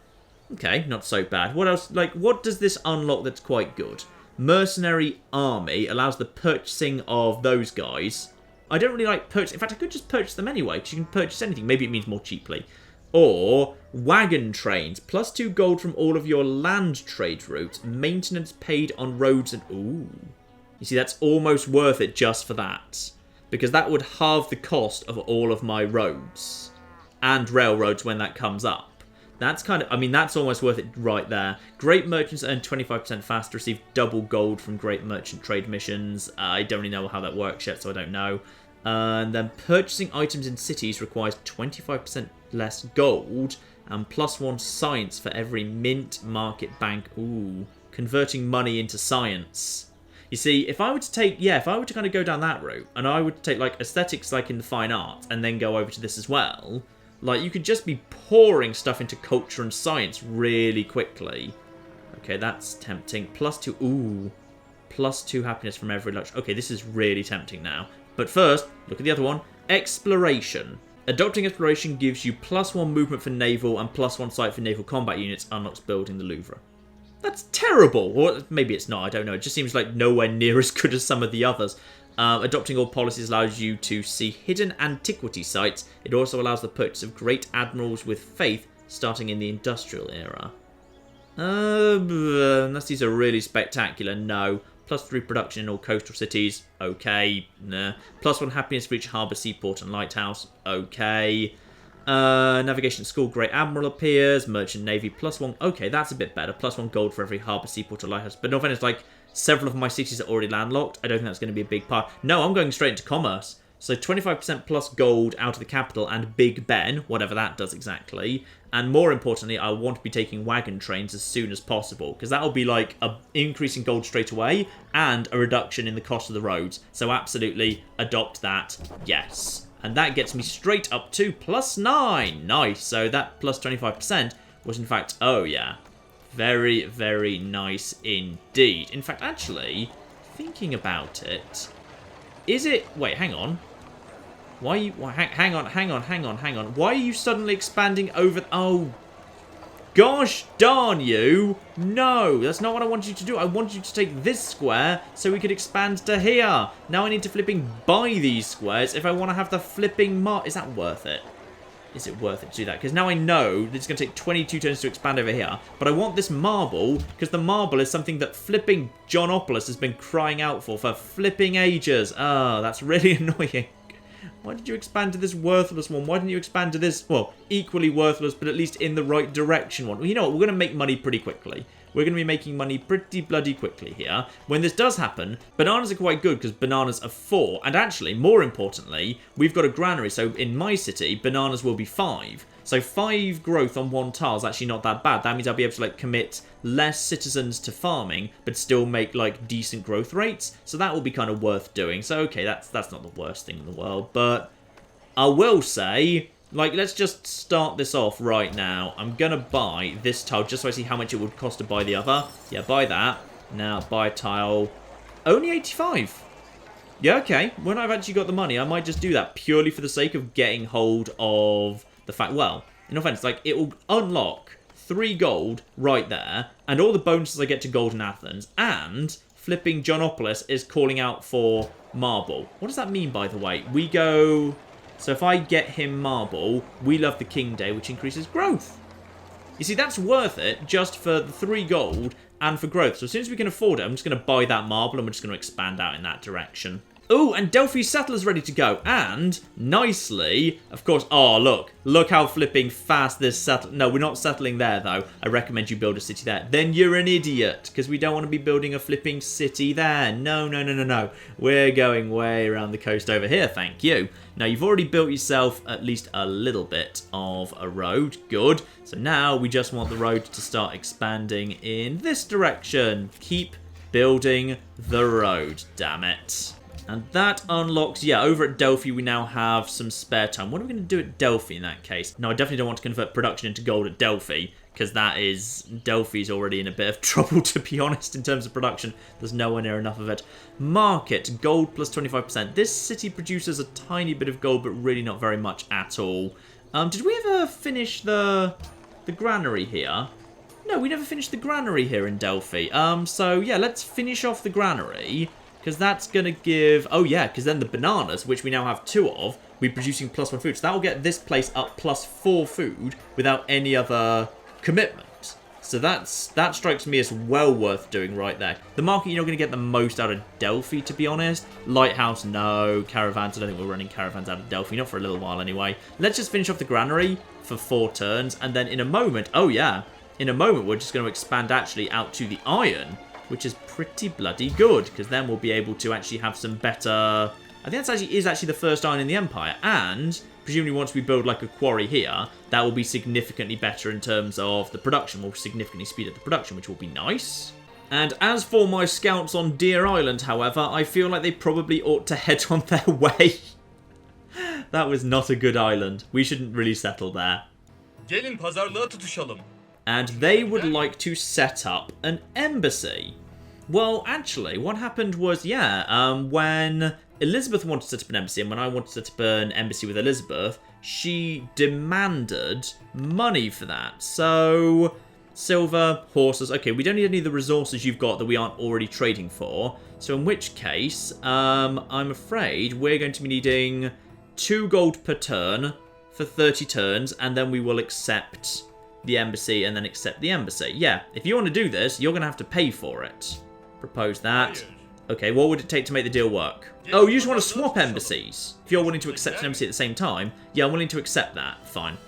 [SPEAKER 1] Okay, not so bad. What else? Like, what does this unlock that's quite good? Mercenary army allows the purchasing of those guys. I don't really like purchase. In fact, I could just purchase them anyway, because you can purchase anything. Maybe it means more cheaply. Or wagon trains, +2 gold from all of your land trade routes, maintenance paid on roads and... Ooh. You see, that's almost worth it just for that. Because that would halve the cost of all of my roads. And railroads when that comes up. That's kind of... I mean, that's almost worth it right there. Great merchants earn 25% faster, receive double gold from great merchant trade missions. I don't really know how that works yet, so I don't know. And then purchasing items in cities requires 25% less gold and +1 science for every mint, market, bank. Ooh, converting money into science. You see, if I were to take, if I were to kind of go down that route, and I would take like aesthetics like in the fine arts and then go over to this as well, like you could just be pouring stuff into culture and science really quickly. Okay, that's tempting. +2, ooh, +2 happiness from every luxury. Okay, this is really tempting now. But first, look at the other one. Exploration. Adopting exploration gives you +1 movement for naval and +1 sight for naval combat units, unlocks building the Louvre. That's terrible. Or maybe it's not, I don't know. It just seems like nowhere near as good as some of the others. Adopting all policies allows you to see hidden antiquity sites. It also allows the purchase of great admirals with faith starting in the industrial era. Unless these are really spectacular, no. +3 production in all coastal cities, okay, nah. +1 happiness for each harbour, seaport and lighthouse, okay. Navigation school, great admiral appears, merchant navy, +1, okay, that's a bit better. +1 gold for every harbour, seaport or lighthouse. But no offense, like, several of my cities are already landlocked. I don't think that's going to be a big part. No, I'm going straight into commerce. So 25% plus gold out of the capital and Big Ben, whatever that does exactly. And more importantly, I want to be taking wagon trains as soon as possible, because that'll be like an increase in gold straight away and a reduction in the cost of the roads. So absolutely adopt that, yes. And that gets me straight up to +9. Nice. So that plus 25% was in fact, oh yeah, very, very nice indeed. In fact, actually, thinking about it, is it... Wait, hang on. Why are you... Hang on. Why are you suddenly expanding over... Oh, gosh darn you. No, that's not what I wanted you to do. I wanted you to take this square so we could expand to here. Now I need to flipping buy these squares if I want to have the flipping Is that worth it? Is it worth it to do that? Because now I know that it's going to take 22 turns to expand over here. But I want this marble, because the marble is something that flipping Jonopolis has been crying out for flipping ages. Oh, that's really annoying. Why did you expand to this worthless one? Why didn't you expand to this, well, equally worthless, but at least in the right direction one? Well, you know what? We're going to make money pretty quickly. We're going to be making money pretty bloody quickly here. When this does happen, bananas are quite good because bananas are 4. And actually, more importantly, we've got a granary. So in my city, bananas will be 5. So 5 growth on 1 tile is actually not that bad. That means I'll be able to like commit less citizens to farming, but still make like decent growth rates. So that will be kind of worth doing. So okay, that's not the worst thing in the world. But I will say, like, let's just start this off right now. I'm going to buy this tile just so I see how much it would cost to buy the other. Yeah, buy that. Now, buy a tile. Only 85. Yeah, okay. When I've actually got the money, I might just do that purely for the sake of getting hold of the fact, well, in offense, like, it will unlock 3 gold right there, and all the bonuses I get to gold in Athens, and flipping Jonopolis is calling out for marble. What does that mean, by the way? We go... So if I get him marble, we love the King Day, which increases growth. You see, that's worth it just for the 3 gold and for growth. So as soon as we can afford it, I'm just going to buy that marble and we're just going to expand out in that direction. Oh, and Delphi's settler's ready to go. And, nicely, of course... Oh, look. Look how flipping fast this settle... No, we're not settling there, though. I recommend you build a city there. Then you're an idiot, because we don't want to be building a flipping city there. No, no, no, no, no. We're going way around the coast over here, thank you. Now, you've already built yourself at least a little bit of a road. Good. So now we just want the road to start expanding in this direction. Keep building the road, damn it. And that unlocks, yeah, over at Delphi we now have some spare time. What are we going to do at Delphi in that case? No, I definitely don't want to convert production into gold at Delphi, because that is, Delphi's already in a bit of trouble, to be honest, in terms of production. There's nowhere near enough of it. Market, gold plus 25%. This city produces a tiny bit of gold, but really not very much at all. Did we ever finish the granary here? No, we never finished the granary here in Delphi. So, yeah, let's finish off the granary. Because that's going to give... Oh, yeah, because then the bananas, which we now have 2 of, we're producing +1 food. So that will get this place up +4 food without any other commitment. So that strikes me as well worth doing right there. The market, you're not going to get the most out of Delphi, to be honest. Lighthouse, no. Caravans, I don't think we're running caravans out of Delphi. Not for a little while, anyway. Let's just finish off the granary for 4 turns. And then in a moment... Oh, yeah. In a moment, we're just going to expand, actually, out to the iron, which is pretty bloody good, because then we'll be able to actually have some better... I think that is actually the first iron in the Empire, and presumably once we build like a quarry here, that will be significantly better in terms of the production. We'll significantly speed up the production, which will be nice. And as for my scouts on Deer Island, however, I feel like they probably ought to head on their way. That was not a good island. We shouldn't really settle there.
[SPEAKER 3] Gelin pazarlığa tutuşalım.
[SPEAKER 1] And they would like to set up an embassy. Well, actually, what happened was, yeah, when Elizabeth wanted to set up an embassy and when I wanted to set up an embassy with Elizabeth, she demanded money for that. So, silver, horses. Okay, we don't need any of the resources you've got that we aren't already trading for. So in which case, I'm afraid we're going to be needing 2 gold per turn for 30 turns, and then we will accept the embassy and then accept the embassy. Yeah, if you want to do this, you're going to have to pay for it. Propose that. Okay, what would it take to make the deal work? Oh, you just want to swap embassies. If you're willing to accept an embassy at the same time, yeah, I'm willing to accept that. Fine.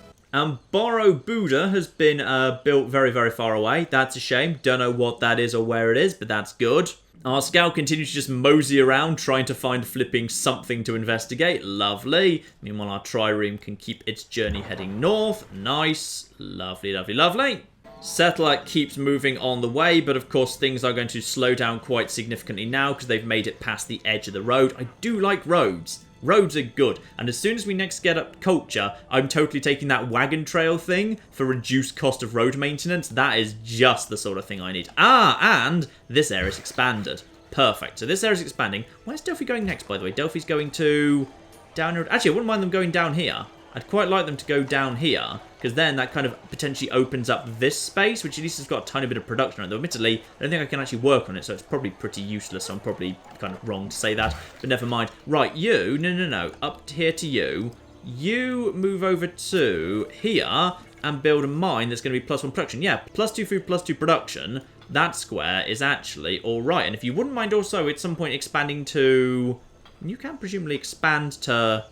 [SPEAKER 1] Borrow Buddha has been built very, very far away. That's a shame. Don't know what that is or where it is, but that's good. Our scout continues to just mosey around trying to find flipping something to investigate. Lovely. Meanwhile, our trireme can keep its journey heading north. Nice. Lovely, lovely, lovely. Settler keeps moving on the way, but of course things are going to slow down quite significantly now because they've made it past the edge of the road. I do like roads. Roads are good. And as soon as we next get up culture, I'm totally taking that wagon trail thing for reduced cost of road maintenance. That is just the sort of thing I need. Ah, and this area's expanded. Perfect. So this area's expanding. Where's Delphi going next, by the way? Delphi's going to... down... Actually, I wouldn't mind them going down here. I'd quite like them to go down here, because then that kind of potentially opens up this space, which at least has got a tiny bit of production on it. Though admittedly, I don't think I can actually work on it, so it's probably pretty useless, so I'm probably kind of wrong to say that, but never mind. Right, you, no, up here to you. You move over to here and build a mine that's going to be +1 production. Yeah, +2 food, +2 production. That square is actually alright, and if you wouldn't mind also at some point expanding to... You can presumably expand to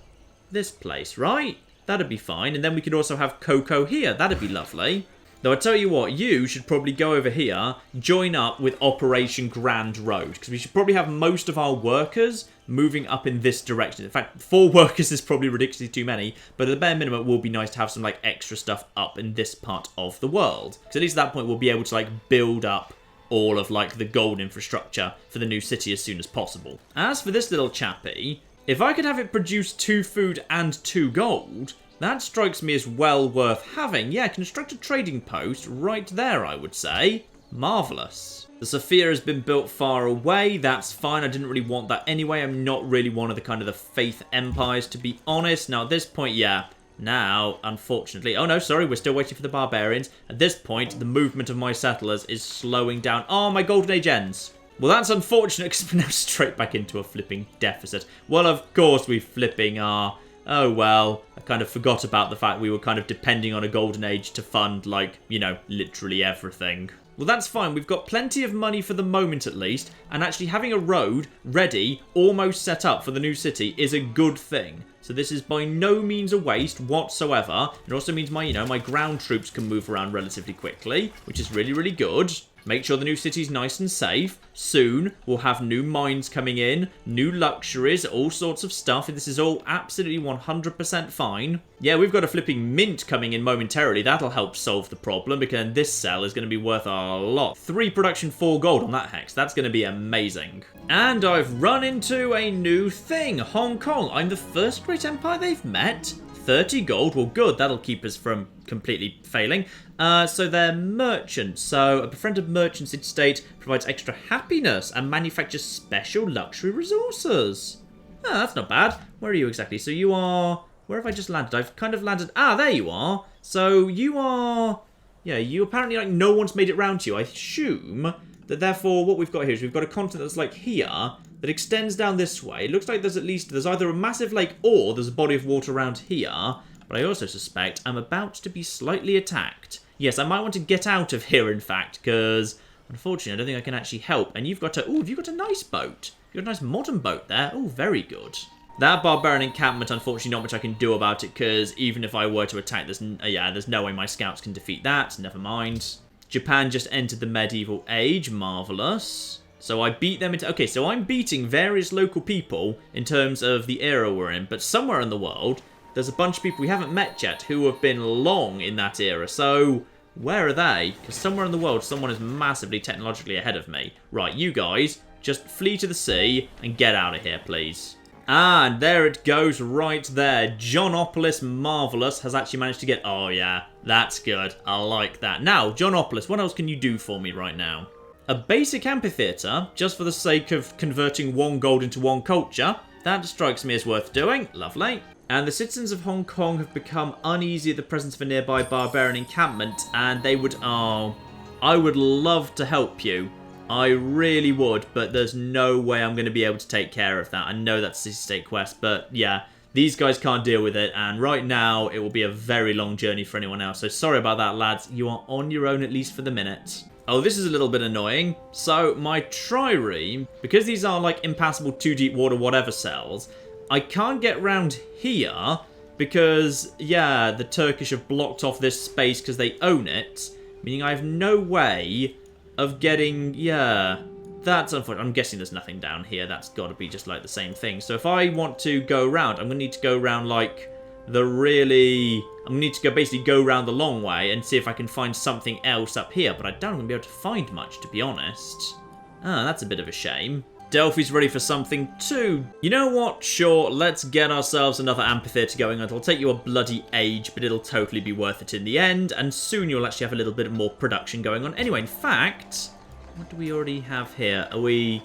[SPEAKER 1] this place, right? That'd be fine. And then we could also have cocoa here. That'd be lovely. Though I tell you what, you should probably go over here, join up with Operation Grand Road. Because we should probably have most of our workers moving up in this direction. In fact, 4 workers is probably ridiculously too many. But at the bare minimum, it will be nice to have some like extra stuff up in this part of the world. Because at least at that point, we'll be able to like build up all of like the gold infrastructure for the new city as soon as possible. As for this little chappie... If I could have it produce 2 food and 2 gold, that strikes me as well worth having. Yeah, construct a trading post right there, I would say. Marvellous. The Sophia has been built far away. That's fine. I didn't really want that anyway. I'm not really one of the kind of the faith empires, to be honest. Now, at this point, yeah. Now, unfortunately... Oh, no, sorry. We're still waiting for the barbarians. At this point, the movement of my settlers is slowing down. Oh, my Golden Age ends. Well, that's unfortunate because we're now straight back into a flipping deficit. Well, of course we flipping are. Oh, well, I kind of forgot about the fact we were kind of depending on a golden age to fund, like, you know, literally everything. Well, that's fine. We've got plenty of money for the moment, at least. And actually having a road ready, almost set up for the new city is a good thing. So this is by no means a waste whatsoever. It also means my ground troops can move around relatively quickly, which is really, really good. Make sure the new city's nice and safe. Soon, we'll have new mines coming in, new luxuries, all sorts of stuff. This is all absolutely 100% fine. Yeah, we've got a flipping mint coming in momentarily. That'll help solve the problem, because this cell is going to be worth a lot. 3 production, 4 gold on that hex. That's going to be amazing. And I've run into a new thing. Hong Kong. I'm the first great empire they've met. 30 gold. Well, good. That'll keep us from completely failing. So they're merchants. So a befriended merchant city-state provides extra happiness and manufactures special luxury resources. Ah, that's not bad. Where are you exactly? So you are... Where have I just landed? I've kind of landed... Ah, there you are. So you are... Yeah, you apparently, like, no one's made it round to you. I assume that therefore what we've got here is we've got a continent that's like here that extends down this way. It looks like there's either a massive lake or there's a body of water around here. But I also suspect I'm about to be slightly attacked. Yes, I might want to get out of here, in fact, because unfortunately I don't think I can actually help. And you've got a... Ooh, have you got a nice boat? You've got a nice modern boat there. Oh, very good. That barbarian encampment, unfortunately, not much I can do about it, because even if I were to attack, there's no way my scouts can defeat that. Never mind. Japan just entered the medieval age. Marvellous. So I beat them into... Okay, so I'm beating various local people in terms of the era we're in, but somewhere in the world, there's a bunch of people we haven't met yet who have been long in that era. So where are they? Because somewhere in the world, someone is massively technologically ahead of me. Right, you guys, just flee to the sea and get out of here, please. And there it goes right there. Johnopolis Marvellous has actually managed to get... Oh, yeah, that's good. I like that. Now, Johnopolis, what else can you do for me right now? A basic amphitheatre, just for the sake of converting 1 gold into 1 culture. That strikes me as worth doing. Lovely. And the citizens of Hong Kong have become uneasy at the presence of a nearby barbarian encampment, and they would... Oh, I would love to help you. I really would, but there's no way I'm going to be able to take care of that. I know that's a city-state quest, but yeah, these guys can't deal with it, and right now it will be a very long journey for anyone else. So sorry about that, lads. You are on your own, at least for the minute. Oh, this is a little bit annoying. So my trireme, because these are like impassable 2 deep water whatever cells, I can't get round here because, yeah, the Turkish have blocked off this space because they own it, meaning I have no way of getting... Yeah, that's unfortunate. I'm guessing there's nothing down here. That's got to be just like the same thing. So if I want to go around, I'm going to need to go around like the really... I'm going to need to basically go around the long way and see if I can find something else up here. But I doubt I'm going to be able to find much, to be honest. Ah, that's a bit of a shame. Delphi's ready for something too. You know what? Sure, let's get ourselves another amphitheatre going. It'll take you a bloody age, but it'll totally be worth it in the end. And soon you'll actually have a little bit more production going on. Anyway, in fact, what do we already have here? Are we...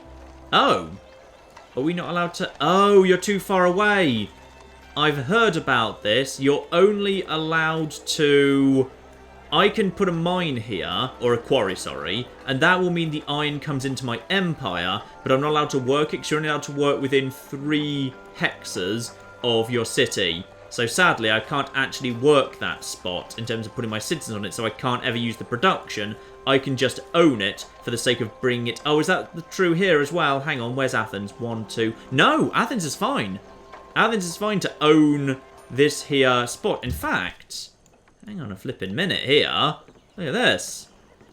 [SPEAKER 1] Oh. Are we not allowed to... Oh, you're too far away. I've heard about this. You're only allowed to... I can put a mine here, or a quarry, sorry, and that will mean the iron comes into my empire, but I'm not allowed to work it because you're only allowed to work within 3 hexes of your city. So sadly, I can't actually work that spot in terms of putting my citizens on it, so I can't ever use the production. I can just own it for the sake of bringing it... Oh, is that true here as well? Hang on, where's Athens? 1, 2... No, Athens is fine. Athens is fine to own this here spot. In fact... Hang on a flipping minute here. Look at this.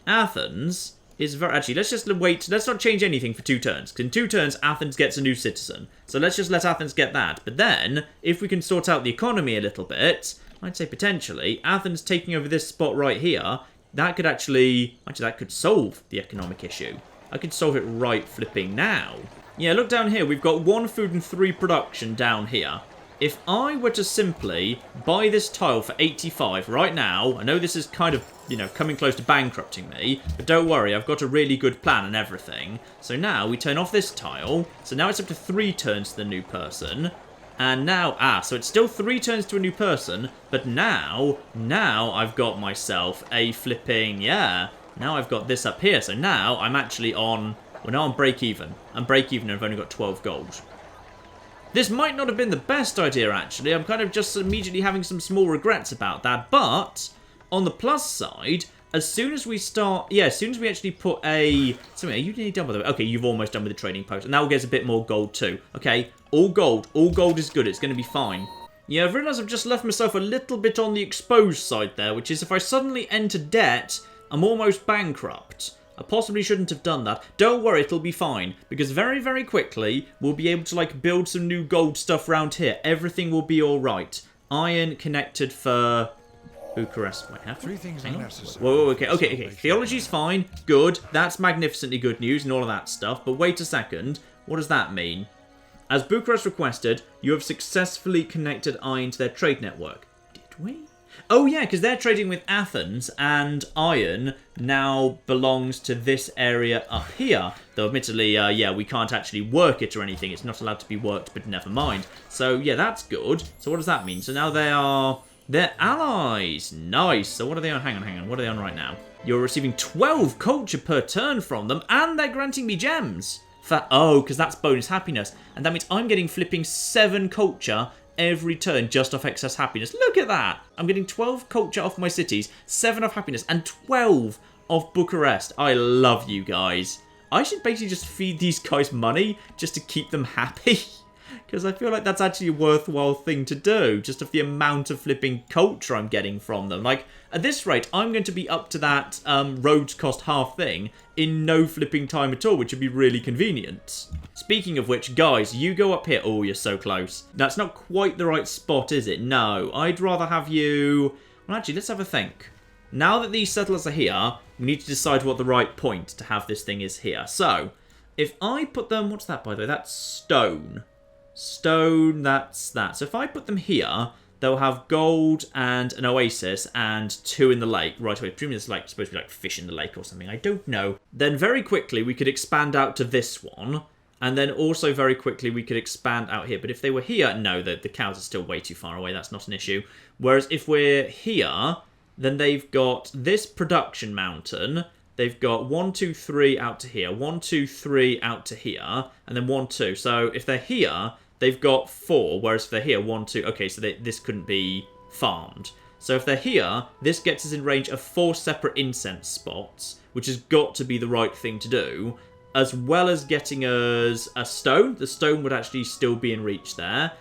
[SPEAKER 1] Athens is very... Actually, let's just wait. Let's not change anything for 2 turns. Because in 2 turns, Athens gets a new citizen. So let's just let Athens get that. But then, if we can sort out the economy a little bit, I'd say potentially, Athens taking over this spot right here, that could actually... Actually, that could solve the economic issue. I could solve it right flipping now. Yeah, look down here. We've got 1 food and 3 production down here. If I were to simply buy this tile for 85 right now, I know this is kind of, you know, coming close to bankrupting me, but don't worry, I've got a really good plan and everything. So now we turn off this tile, so now it's up to 3 turns to the new person, and now, so it's still 3 turns to a new person, but now I've got myself a flipping, yeah, now I've got this up here, so now I'm actually on, well, now I'm break even. I'm break even and I've only got 12 gold. This might not have been the best idea, actually. I'm kind of just immediately having some small regrets about that. But, on the plus side, as soon as we start... Yeah, as soon as we actually put a... So, are you nearly done, by the way? Okay, you've almost done with the trading post. And that will get us a bit more gold, too. Okay, all gold. All gold is good. It's going to be fine. Yeah, I've realised I've just left myself a little bit on the exposed side there, which is if I suddenly enter debt, I'm almost bankrupt. I possibly shouldn't have done that. Don't worry, it'll be fine, because very, very quickly, we'll be able to, like, build some new gold stuff around here. Everything will be alright. Iron connected for... Bucharest. Wait, have
[SPEAKER 4] Three things are necessary.
[SPEAKER 1] Whoa, okay. Theology's fine. Good. That's magnificently good news and all of that stuff. But wait a second. What does that mean? As Bucharest requested, you have successfully connected iron to their trade network. Did we? Oh yeah, because they're trading with Athens, and iron now belongs to this area up here. Though admittedly, yeah, we can't actually work it or anything. It's not allowed to be worked, but never mind. So yeah, that's good. So what does that mean? So now they're allies. Nice. So what are they on? Hang on. What are they on right now? You're receiving 12 culture per turn from them, and they're granting me gems. Oh, because that's bonus happiness. And that means I'm getting flipping 7 culture every turn just off excess happiness. Look at that. I'm getting 12 culture off my cities, 7 off happiness, and 12 off Bucharest. I love you guys. I should basically just feed these guys money just to keep them happy. Because I feel like that's actually a worthwhile thing to do, just of the amount of flipping culture I'm getting from them. Like, at this rate, I'm going to be up to that roads cost half thing in no flipping time at all, which would be really convenient. Speaking of which, guys, you go up here. Oh, you're so close. That's not quite the right spot, is it? No, I'd rather have you... Well, actually, let's have a think. Now that these settlers are here, we need to decide what the right point to have this thing is here. So, if I put them... What's that, by the way? That's stone. Stone, that's that. So if I put them here, they'll have gold and an oasis and 2 in the lake. Right away, presumably it's like supposed to be like fish in the lake or something. I don't know. Then very quickly we could expand out to this one. And then also very quickly we could expand out here. But if they were here, no, the cows are still way too far away. That's not an issue. Whereas if we're here, then they've got this production mountain. They've got 1, 2, 3 out to here. 1, 2, 3 out to here. And then 1, 2. So if they're here... They've got 4, whereas if they're here, 1, 2... Okay, so this couldn't be farmed. So if they're here, this gets us in range of 4 separate incense spots, which has got to be the right thing to do, as well as getting us a stone. The stone would actually still be in reach there.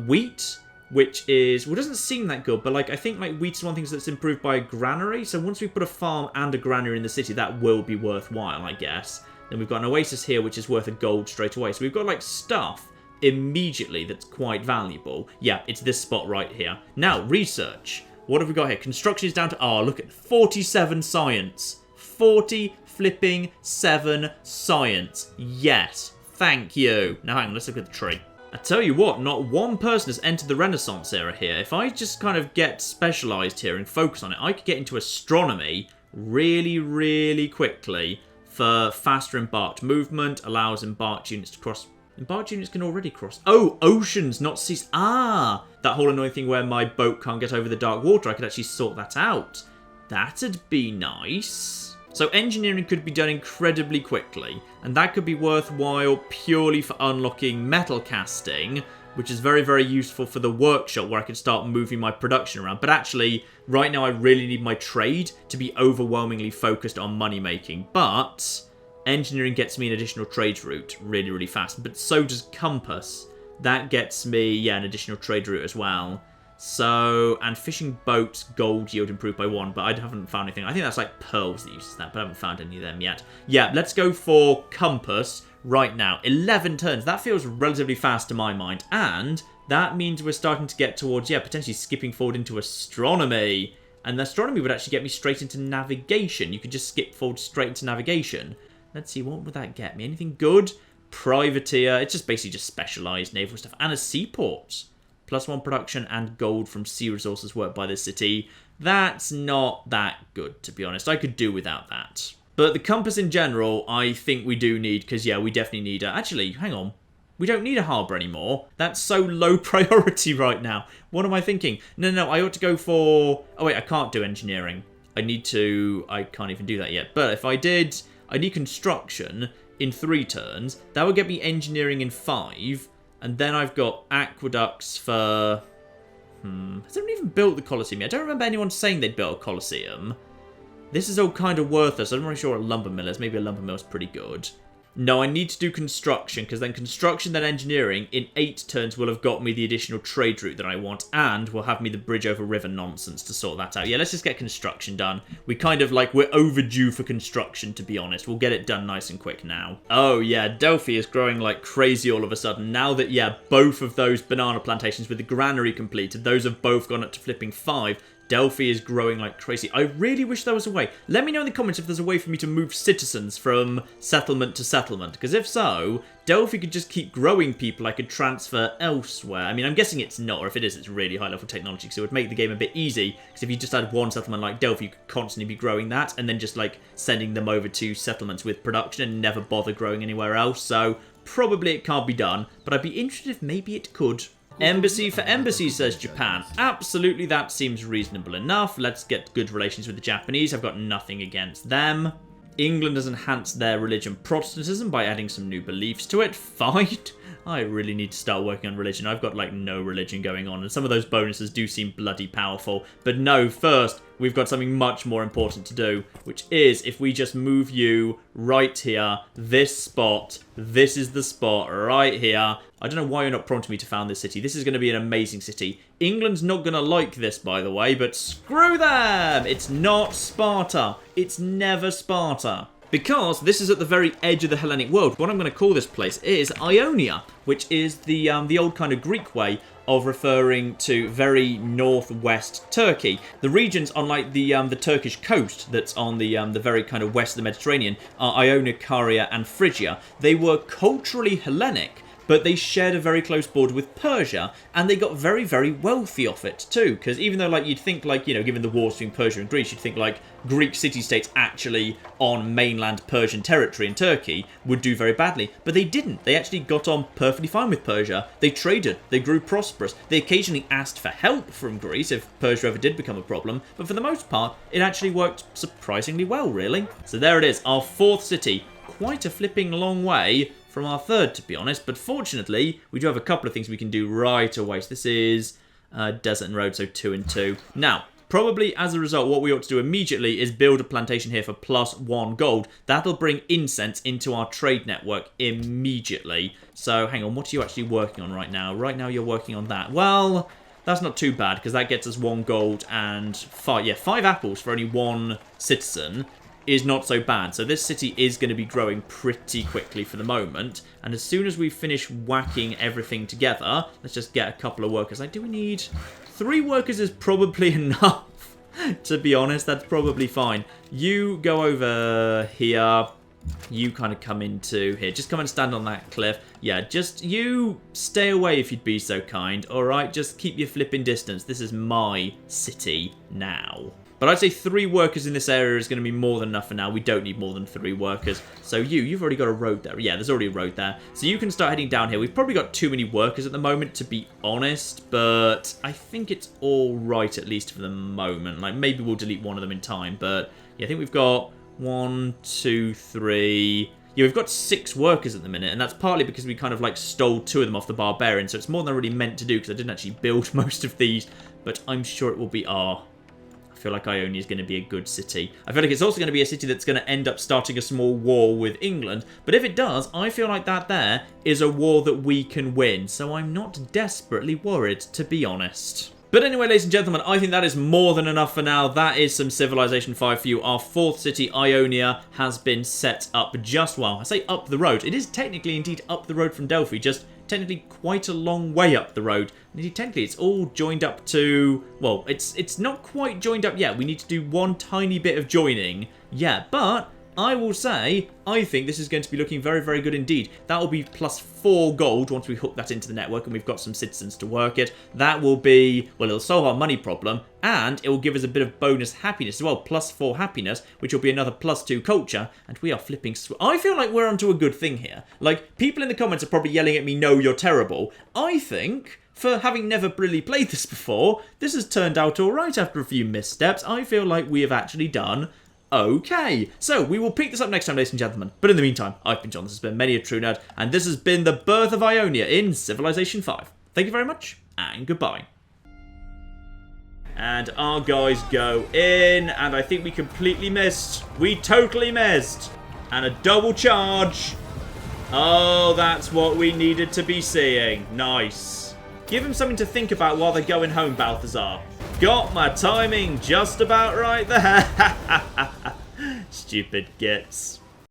[SPEAKER 1] Wheat, which is... Well, it doesn't seem that good, but like I think like wheat is one of the things that's improved by a granary. So once we put a farm and a granary in the city, that will be worthwhile, I guess. Then we've got an oasis here, which is worth a gold straight away. So we've got like stuff immediately that's quite valuable. Yeah, it's this spot right here. Now, research. What have we got here? Construction is down to... Oh, look at 47 science. 40 flipping 7 science. Yes. Thank you. Now, hang on. Let's look at the tree. I tell you what, not one person has entered the Renaissance era here. If I just kind of get specialised here and focus on it, I could get into astronomy really, really quickly for faster embarked movement, allows embarked units to cross... Embarked units can already cross. Oh, oceans, not seas. Ah, that whole annoying thing where my boat can't get over the dark water. I could actually sort that out. That'd be nice. So engineering could be done incredibly quickly. And that could be worthwhile purely for unlocking metal casting, which is very, very useful for the workshop where I could start moving my production around. But actually, right now I really need my trade to be overwhelmingly focused on money making. But... engineering gets me an additional trade route really, really fast. But so does compass. That gets me, yeah, an additional trade route as well. So, and fishing boats, gold yield improved by 1. But I haven't found anything. I think that's like pearls that uses that. But I haven't found any of them yet. Yeah, let's go for compass right now. 11 turns. That feels relatively fast to my mind. And that means we're starting to get towards, yeah, potentially skipping forward into astronomy. And astronomy would actually get me straight into navigation. You could just skip forward straight into navigation. Let's see, what would that get me? Anything good? Privateer. It's just basically just specialised naval stuff. And a seaport. +1 production and gold from sea resources worked by the city. That's not that good, to be honest. I could do without that. But the compass in general, I think we do need, because, yeah, we definitely need a... Actually, hang on. We don't need a harbour anymore. That's so low priority right now. What am I thinking? No, I ought to go for... Oh, wait, I can't do engineering. I need to... I can't even do that yet. But if I did... I need construction in 3 turns. That would get me engineering in 5. And then I've got aqueducts for... Has anyone even built the Colosseum yet? I don't remember anyone saying they'd built a Colosseum. This is all kind of worthless. I'm not really sure what a lumber mill is. Maybe a lumber mill is pretty good. No, I need to do construction, because then construction, then engineering, in 8 turns will have got me the additional trade route that I want, and will have me the bridge over river nonsense to sort that out. Yeah, let's just get construction done. We kind of, like, we're overdue for construction, to be honest. We'll get it done nice and quick now. Oh, yeah, Delphi is growing like crazy all of a sudden. Now that, yeah, both of those banana plantations with the granary completed, those have both gone up to flipping 5. Delphi is growing like crazy. I really wish there was a way. Let me know in the comments if there's a way for me to move citizens from settlement to settlement. Because if so, Delphi could just keep growing people I could transfer elsewhere. I mean, I'm guessing it's not, or if it is, it's really high level technology. Because it would make the game a bit easy. Because if you just had one settlement like Delphi, you could constantly be growing that. And then just like sending them over to settlements with production and never bother growing anywhere else. So probably it can't be done. But I'd be interested if maybe it could. Embassy for embassy, says Japan. Absolutely, that seems reasonable enough. Let's get good relations with the Japanese. I've got nothing against them. England has enhanced their religion Protestantism by adding some new beliefs to it. Fine. I really need to start working on religion. I've got, like, no religion going on, and some of those bonuses do seem bloody powerful. But no, first, we've got something much more important to do, which is if we just move you right here, this spot, this is the spot right here. I don't know why you're not prompting me to found this city. This is going to be an amazing city. England's not going to like this, by the way, but screw them! It's not Sparta. It's never Sparta. Because this is at the very edge of the Hellenic world. What I'm going to call this place is Ionia, which is the old kind of Greek way of referring to very northwest Turkey. The regions on like the Turkish coast that's on the very kind of west of the Mediterranean are Ionia, Caria, and Phrygia. They were culturally Hellenic, but they shared a very close border with Persia, and they got very, very wealthy off it too. Because even though, like, you'd think, like, you know, given the wars between Persia and Greece, you'd think, like, Greek city-states actually on mainland Persian territory in Turkey would do very badly. But they didn't. They actually got on perfectly fine with Persia. They traded. They grew prosperous. They occasionally asked for help from Greece if Persia ever did become a problem. But for the most part, it actually worked surprisingly well, really. So there it is, our 4th city. Quite a flipping long way from our 3rd, to be honest, but fortunately we do have a couple of things we can do right away. So this is desert and road, so 2 and 2. Now, probably as a result, what we ought to do immediately is build a plantation here for +1 gold. That'll bring incense into our trade network immediately. So hang on, what are you actually working on right now? Right now you're working on that. Well, that's not too bad, because that gets us 1 gold and 5 apples for only 1 citizen. Is not so bad. So this city is going to be growing pretty quickly for the moment. And as soon as we finish whacking everything together, let's just get a couple of workers. Like, do we need 3 workers? Is probably enough. To be honest, that's probably fine. You go over here. You kind of come into here. Just come and stand on that cliff. Yeah, just you stay away if you'd be so kind. All right, just keep your flipping distance. This is my city now. But I'd say 3 workers in this area is going to be more than enough for now. We don't need more than 3 workers. So you've already got a road there. Yeah, there's already a road there. So you can start heading down here. We've probably got too many workers at the moment, to be honest. But I think it's all right, at least for the moment. Like, maybe we'll delete one of them in time. But yeah, I think we've got 1, 2, 3... Yeah, we've got 6 workers at the minute, and that's partly because we kind of like stole 2 of them off the barbarian. So it's more than I really meant to do, because I didn't actually build most of these. But I'm sure it will be our... I feel like Ionia is going to be a good city. I feel like it's also going to be a city that's going to end up starting a small war with England. But if it does, I feel like that there is a war that we can win. So I'm not desperately worried, to be honest. But anyway, ladies and gentlemen, I think that is more than enough for now. That is some Civilization 5 for you. Our 4th city, Ionia, has been set up just, well, I say up the road. It is technically indeed up the road from Delphi, just technically quite a long way up the road. Indeed, technically, it's all joined up to... Well, it's not quite joined up yet. We need to do one tiny bit of joining. Yeah, but I will say, I think this is going to be looking very, very good indeed. That will be +4 gold once we hook that into the network and we've got some citizens to work it. That will be, well, it'll solve our money problem, and it will give us a bit of bonus happiness as well, +4 happiness, which will be another +2 culture, and we are flipping... I feel like we're onto a good thing here. Like, people in the comments are probably yelling at me, no, you're terrible. I think... For having never really played this before, this has turned out alright after a few missteps. I feel like we have actually done okay. So, we will pick this up next time, ladies and gentlemen. But in the meantime, I've been John, this has been Many a True Nerd, and this has been the birth of Ionia in Civilization 5. Thank you very much, and goodbye. And our guys go in. And I think we completely missed. We totally missed. And a double charge. Oh, that's what we needed to be seeing. Nice. Give them something to think about while they're going home, Balthazar. Got my timing just about right there. Stupid gits.